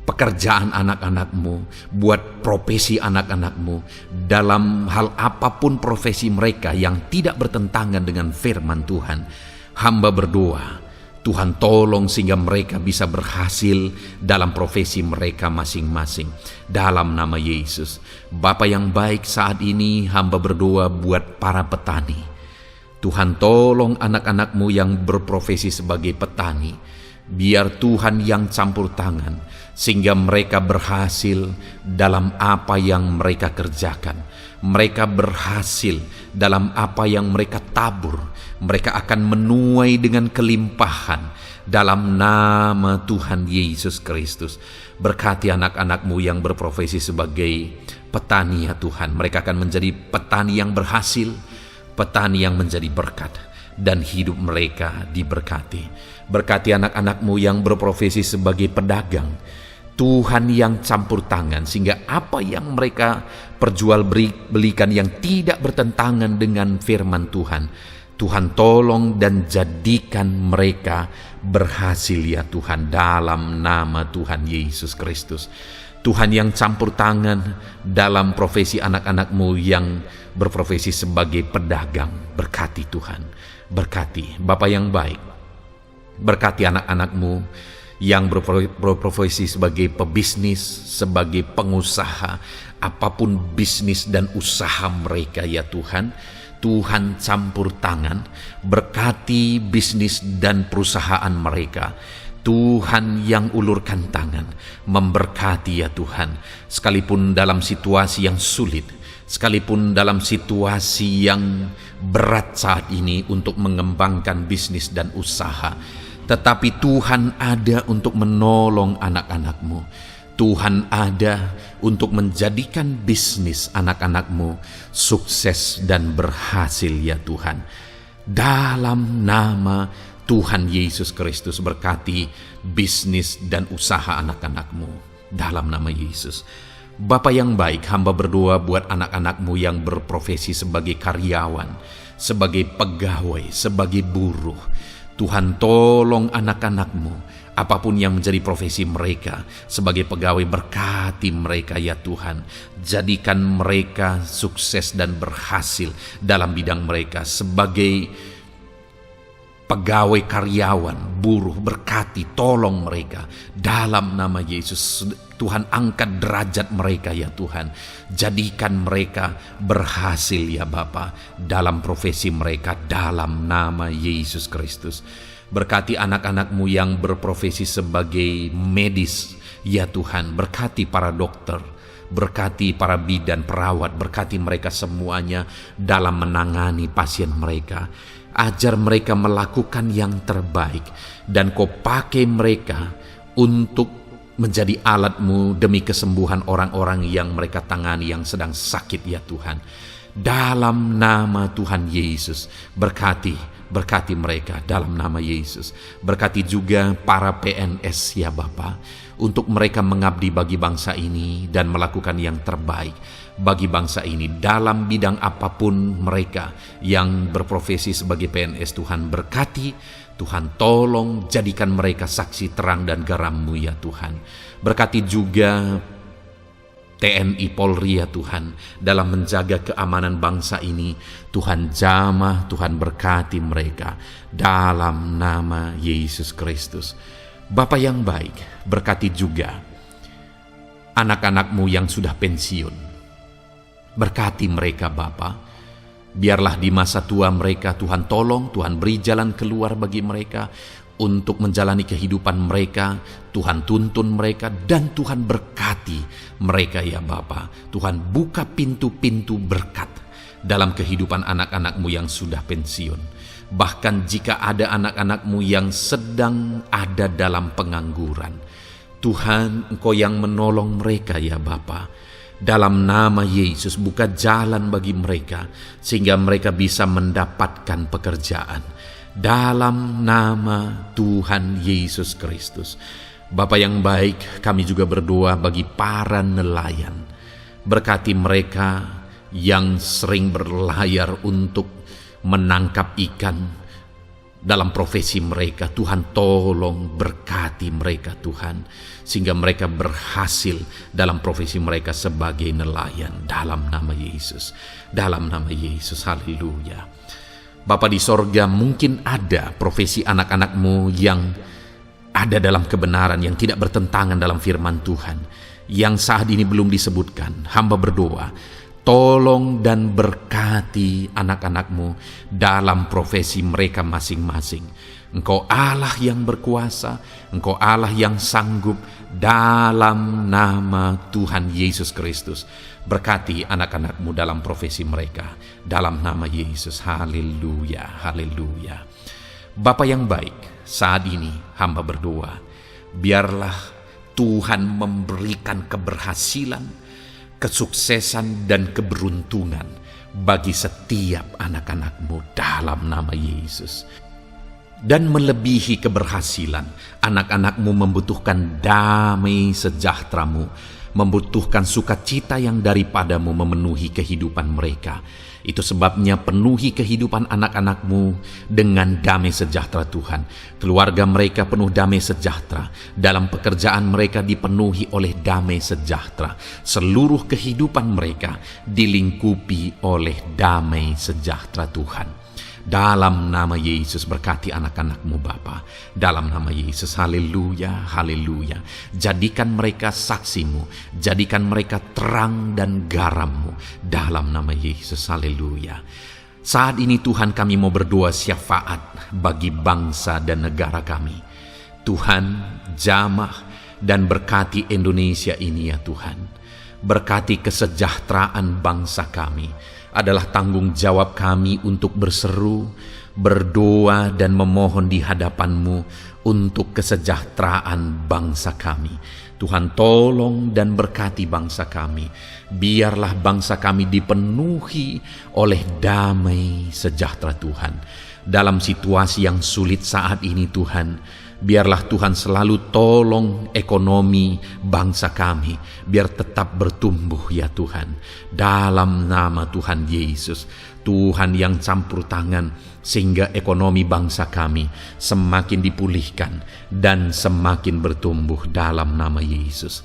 pekerjaan anak-anakmu, buat profesi anak-anakmu, dalam hal apapun profesi mereka yang tidak bertentangan dengan firman Tuhan. Hamba berdoa, Tuhan tolong sehingga mereka bisa berhasil dalam profesi mereka masing-masing. Dalam nama Yesus. Bapa yang baik, saat ini hamba berdoa buat para petani. Tuhan tolong anak-anakmu yang berprofesi sebagai petani. Biar Tuhan yang campur tangan sehingga mereka berhasil dalam apa yang mereka kerjakan. Mereka berhasil dalam apa yang mereka tabur. Mereka akan menuai dengan kelimpahan dalam nama Tuhan Yesus Kristus. Berkati anak-anakmu yang berprofesi sebagai petani ya Tuhan. Mereka akan menjadi petani yang berhasil, petani yang menjadi berkat, dan hidup mereka diberkati. Berkati anak-anakmu yang berprofesi sebagai pedagang. Tuhan yang campur tangan sehingga apa yang mereka perjualbelikan yang tidak bertentangan dengan firman Tuhan, Tuhan tolong dan jadikan mereka berhasil ya Tuhan, dalam nama Tuhan Yesus Kristus. Tuhan yang campur tangan dalam profesi anak-anakmu yang berprofesi sebagai pedagang. Berkati Tuhan, berkati Bapa yang baik. Berkati anak-anakmu yang berprofesi sebagai pebisnis, sebagai pengusaha, apapun bisnis dan usaha mereka ya Tuhan. Tuhan campur tangan, berkati bisnis dan perusahaan mereka. Tuhan yang ulurkan tangan, memberkati ya Tuhan. Sekalipun dalam situasi yang sulit, sekalipun dalam situasi yang berat saat ini untuk mengembangkan bisnis dan usaha, tetapi Tuhan ada untuk menolong anak-anakmu. Tuhan ada untuk menjadikan bisnis anak-anakmu sukses dan berhasil ya Tuhan. Dalam nama Tuhan Yesus Kristus, berkati bisnis dan usaha anak-anakmu. Dalam nama Yesus. Bapa yang baik, hamba berdoa buat anak-anakmu yang berprofesi sebagai karyawan, sebagai pegawai, sebagai buruh. Tuhan tolong anak-anakmu, apapun yang menjadi profesi mereka, sebagai pegawai berkati mereka ya Tuhan. Jadikan mereka sukses dan berhasil dalam bidang mereka. Sebagai pegawai, karyawan, buruh, berkati, tolong mereka dalam nama Yesus. Tuhan, angkat derajat mereka ya Tuhan, jadikan mereka berhasil ya Bapa dalam profesi mereka dalam nama Yesus Kristus. Berkati anak-anak-Mu yang berprofesi sebagai medis ya Tuhan, berkati para dokter, berkati para bidan, perawat, berkati mereka semuanya dalam menangani pasien mereka. Ajar mereka melakukan yang terbaik, dan Kau pakai mereka untuk menjadi alat-Mu demi kesembuhan orang-orang yang mereka tangani yang sedang sakit ya Tuhan. Dalam nama Tuhan Yesus, berkati mereka dalam nama Yesus. Berkati juga para PNS ya Bapa, untuk mereka mengabdi bagi bangsa ini dan melakukan yang terbaik bagi bangsa ini dalam bidang apapun mereka yang berprofesi sebagai PNS. Tuhan berkati, Tuhan tolong jadikan mereka saksi terang dan garam-Mu ya Tuhan. Berkati juga TNI Polri ya Tuhan dalam menjaga keamanan bangsa ini. Tuhan jamah, Tuhan berkati mereka dalam nama Yesus Kristus. Bapa yang baik, berkati juga anak-anak-Mu yang sudah pensiun. Berkati mereka Bapa. Biarlah di masa tua mereka Tuhan tolong, Tuhan beri jalan keluar bagi mereka untuk menjalani kehidupan mereka. Tuhan tuntun mereka dan Tuhan berkati mereka ya Bapa. Tuhan buka pintu-pintu berkat dalam kehidupan anak-anak-Mu yang sudah pensiun. Bahkan jika ada anak-anak-Mu yang sedang ada dalam pengangguran, Tuhan, Engkau yang menolong mereka ya Bapa. Dalam nama Yesus, buka jalan bagi mereka sehingga mereka bisa mendapatkan pekerjaan. Dalam nama Tuhan Yesus Kristus. Bapa yang baik, kami juga berdoa bagi para nelayan. Berkati mereka yang sering berlayar untuk menangkap ikan dalam profesi mereka. Tuhan tolong berkati mereka Tuhan, sehingga mereka berhasil dalam profesi mereka sebagai nelayan dalam nama Yesus. Dalam nama Yesus, haleluya. Bapa di sorga, mungkin ada profesi anak-anak-Mu yang ada dalam kebenaran, yang tidak bertentangan dalam firman Tuhan, yang saat ini belum disebutkan. Hamba berdoa, tolong dan berkati anak-anak-Mu dalam profesi mereka masing-masing. Engkau Allah yang berkuasa, Engkau Allah yang sanggup, dalam nama Tuhan Yesus Kristus. Berkati anak-anak-Mu dalam profesi mereka, dalam nama Yesus. Haleluya, haleluya. Bapa yang baik, saat ini hamba berdoa, biarlah Tuhan memberikan keberhasilan, kesuksesan dan keberuntungan bagi setiap anak-anak-Mu dalam nama Yesus. Dan melebihi keberhasilan, anak-anak-Mu membutuhkan damai sejahtera-Mu, membutuhkan sukacita yang daripada-Mu memenuhi kehidupan mereka. Itu sebabnya penuhi kehidupan anak-anak-Mu dengan damai sejahtera Tuhan. Keluarga mereka penuh damai sejahtera. Dalam pekerjaan mereka dipenuhi oleh damai sejahtera. Seluruh kehidupan mereka dilingkupi oleh damai sejahtera Tuhan. Dalam nama Yesus, berkati anak-anak-Mu Bapa. Dalam nama Yesus, haleluya, haleluya. Jadikan mereka saksi-Mu, jadikan mereka terang dan garam-Mu. Dalam nama Yesus, haleluya. Saat ini Tuhan, kami mau berdoa syafaat bagi bangsa dan negara kami. Tuhan, jamah dan berkati Indonesia ini ya Tuhan. Berkati kesejahteraan bangsa kami. Adalah tanggung jawab kami untuk berseru, berdoa dan memohon di hadapan-Mu untuk kesejahteraan bangsa kami. Tuhan tolong dan berkati bangsa kami. Biarlah bangsa kami dipenuhi oleh damai sejahtera Tuhan. Dalam situasi yang sulit saat ini Tuhan, biarlah Tuhan selalu tolong ekonomi bangsa kami, biar tetap bertumbuh ya Tuhan. Dalam nama Tuhan Yesus, Tuhan yang campur tangan, sehingga ekonomi bangsa kami semakin dipulihkan dan semakin bertumbuh dalam nama Yesus.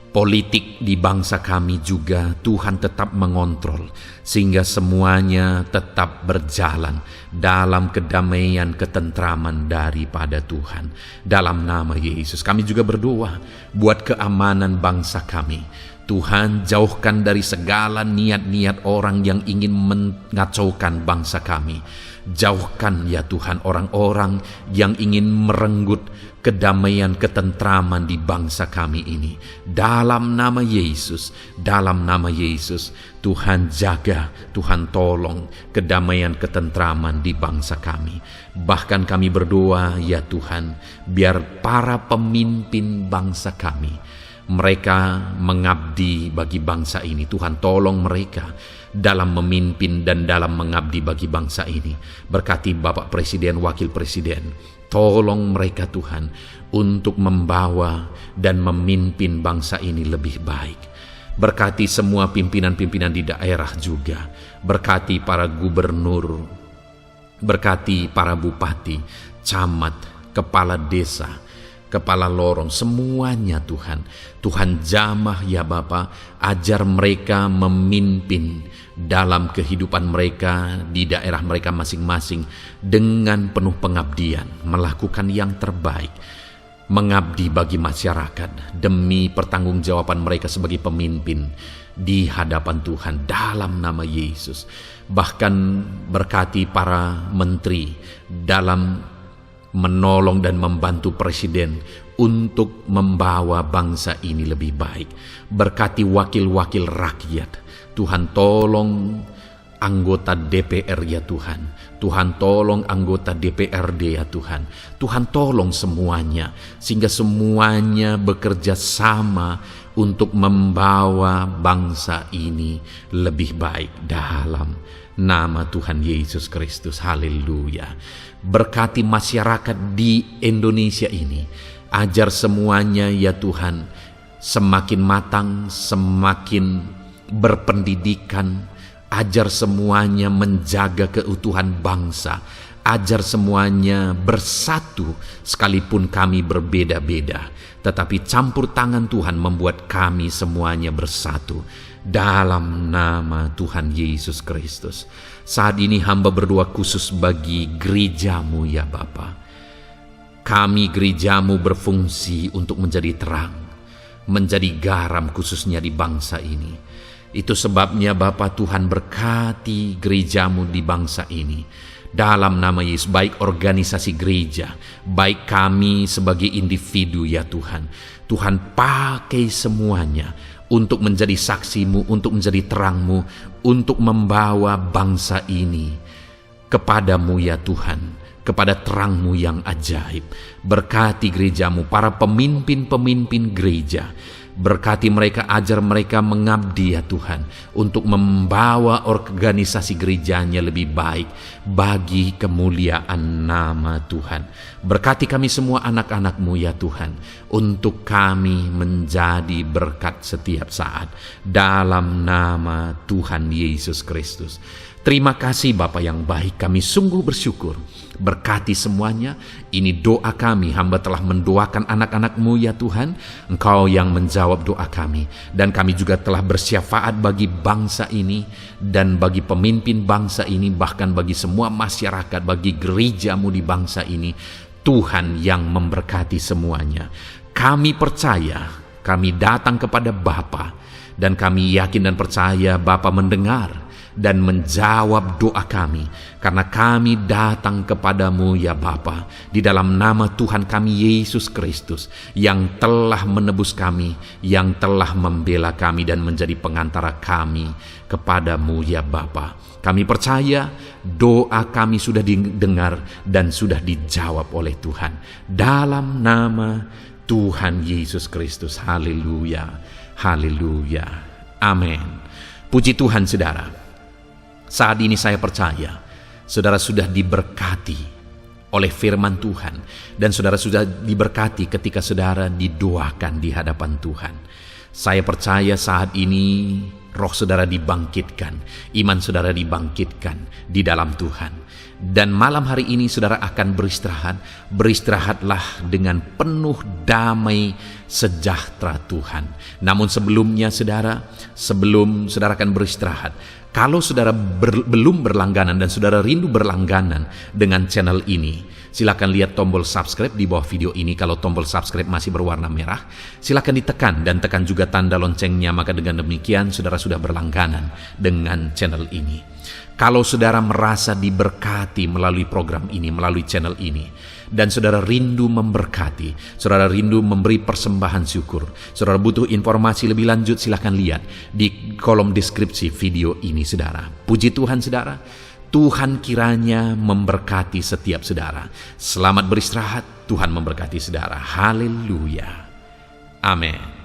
Politik di bangsa kami juga Tuhan tetap mengontrol, sehingga semuanya tetap berjalan dalam kedamaian, ketentraman daripada Tuhan. Dalam nama Yesus kami juga berdoa buat keamanan bangsa kami. Tuhan, jauhkan dari segala niat-niat orang yang ingin mengacaukan bangsa kami. Jauhkan ya Tuhan orang-orang yang ingin merenggut kedamaian, ketentraman di bangsa kami ini. Dalam nama Yesus, dalam nama Yesus, Tuhan jaga, Tuhan tolong kedamaian, ketentraman di bangsa kami. Bahkan kami berdoa ya Tuhan, biar para pemimpin bangsa kami, mereka mengabdi bagi bangsa ini. Tuhan tolong mereka dalam memimpin dan dalam mengabdi bagi bangsa ini. Berkati Bapak Presiden, Wakil Presiden, tolong mereka Tuhan untuk membawa dan memimpin bangsa ini lebih baik. Berkati semua pimpinan-pimpinan di daerah juga. Berkati para gubernur, berkati para bupati, camat, kepala desa, kepala lorong, semuanya Tuhan. Tuhan jamah ya Bapa, ajar mereka memimpin dalam kehidupan mereka di daerah mereka masing-masing dengan penuh pengabdian, melakukan yang terbaik, mengabdi bagi masyarakat demi pertanggungjawaban mereka sebagai pemimpin di hadapan Tuhan dalam nama Yesus. Bahkan berkati para menteri dalam menolong dan membantu presiden untuk membawa bangsa ini lebih baik. Berkati wakil-wakil rakyat. Tuhan tolong anggota DPR ya Tuhan. Tuhan tolong anggota DPRD ya Tuhan. Tuhan tolong semuanya, sehingga semuanya bekerja sama untuk membawa bangsa ini lebih baik dalam nama Tuhan Yesus Kristus. Haleluya. Berkati masyarakat di Indonesia ini. Ajar semuanya ya Tuhan semakin matang, semakin berpendidikan. Ajar semuanya menjaga keutuhan bangsa. Ajar semuanya bersatu sekalipun kami berbeda-beda. Tetapi campur tangan Tuhan membuat kami semuanya bersatu. Dalam nama Tuhan Yesus Kristus. Saat ini hamba berdoa khusus bagi gerejamu ya Bapa. Kami gerejamu berfungsi untuk menjadi terang, menjadi garam khususnya di bangsa ini. Itu sebabnya Bapa Tuhan berkati gerejamu di bangsa ini. Dalam nama Yesus, baik organisasi gereja, baik kami sebagai individu ya Tuhan. Tuhan pakai semuanya untuk menjadi saksimu, untuk menjadi terangmu, untuk membawa bangsa ini kepadamu ya Tuhan, kepada terangmu yang ajaib. Berkati gerejamu, para pemimpin-pemimpin gereja. Berkati mereka, ajar mereka mengabdi ya Tuhan, untuk membawa organisasi gerejanya lebih baik bagi kemuliaan nama Tuhan. Berkati kami semua anak-anak-Mu ya Tuhan, untuk kami menjadi berkat setiap saat dalam nama Tuhan Yesus Kristus. Terima kasih Bapa yang baik, kami sungguh bersyukur. Berkati semuanya, ini doa kami, hamba telah mendoakan anak-anak-Mu ya Tuhan, Engkau yang menjawab doa kami. Dan kami juga telah bersyafaat bagi bangsa ini, dan bagi pemimpin bangsa ini, bahkan bagi semua masyarakat, bagi gereja-Mu di bangsa ini. Tuhan yang memberkati semuanya. Kami percaya, kami datang kepada Bapa, dan kami yakin dan percaya Bapa mendengar dan menjawab doa kami, karena kami datang kepadamu ya Bapa, di dalam nama Tuhan kami Yesus Kristus, yang telah menebus kami, yang telah membela kami dan menjadi pengantara kami kepadamu ya Bapa. Kami percaya doa kami sudah didengar dan sudah dijawab oleh Tuhan, dalam nama Tuhan Yesus Kristus. Haleluya, haleluya, amin. Puji Tuhan saudara. Saat ini saya percaya saudara sudah diberkati oleh firman Tuhan, dan saudara sudah diberkati ketika saudara didoakan di hadapan Tuhan. Saya percaya saat ini roh saudara dibangkitkan, iman saudara dibangkitkan di dalam Tuhan. Dan malam hari ini saudara akan beristirahat. Beristirahatlah dengan penuh damai sejahtera Tuhan. Namun sebelumnya sebelum saudara akan beristirahat, kalau saudara belum berlangganan dan saudara rindu berlangganan dengan channel ini, silakan lihat tombol subscribe di bawah video ini. Kalau tombol subscribe masih berwarna merah, silakan ditekan dan tekan juga tanda loncengnya. Maka dengan demikian saudara sudah berlangganan dengan channel ini. Kalau saudara merasa diberkati melalui program ini, melalui channel ini, dan saudara rindu memberkati, saudara rindu memberi persembahan syukur, saudara butuh informasi lebih lanjut, silakan lihat di kolom deskripsi video ini, saudara. Puji Tuhan, saudara. Tuhan kiranya memberkati setiap saudara. Selamat beristirahat. Tuhan memberkati saudara. Haleluya. Amin.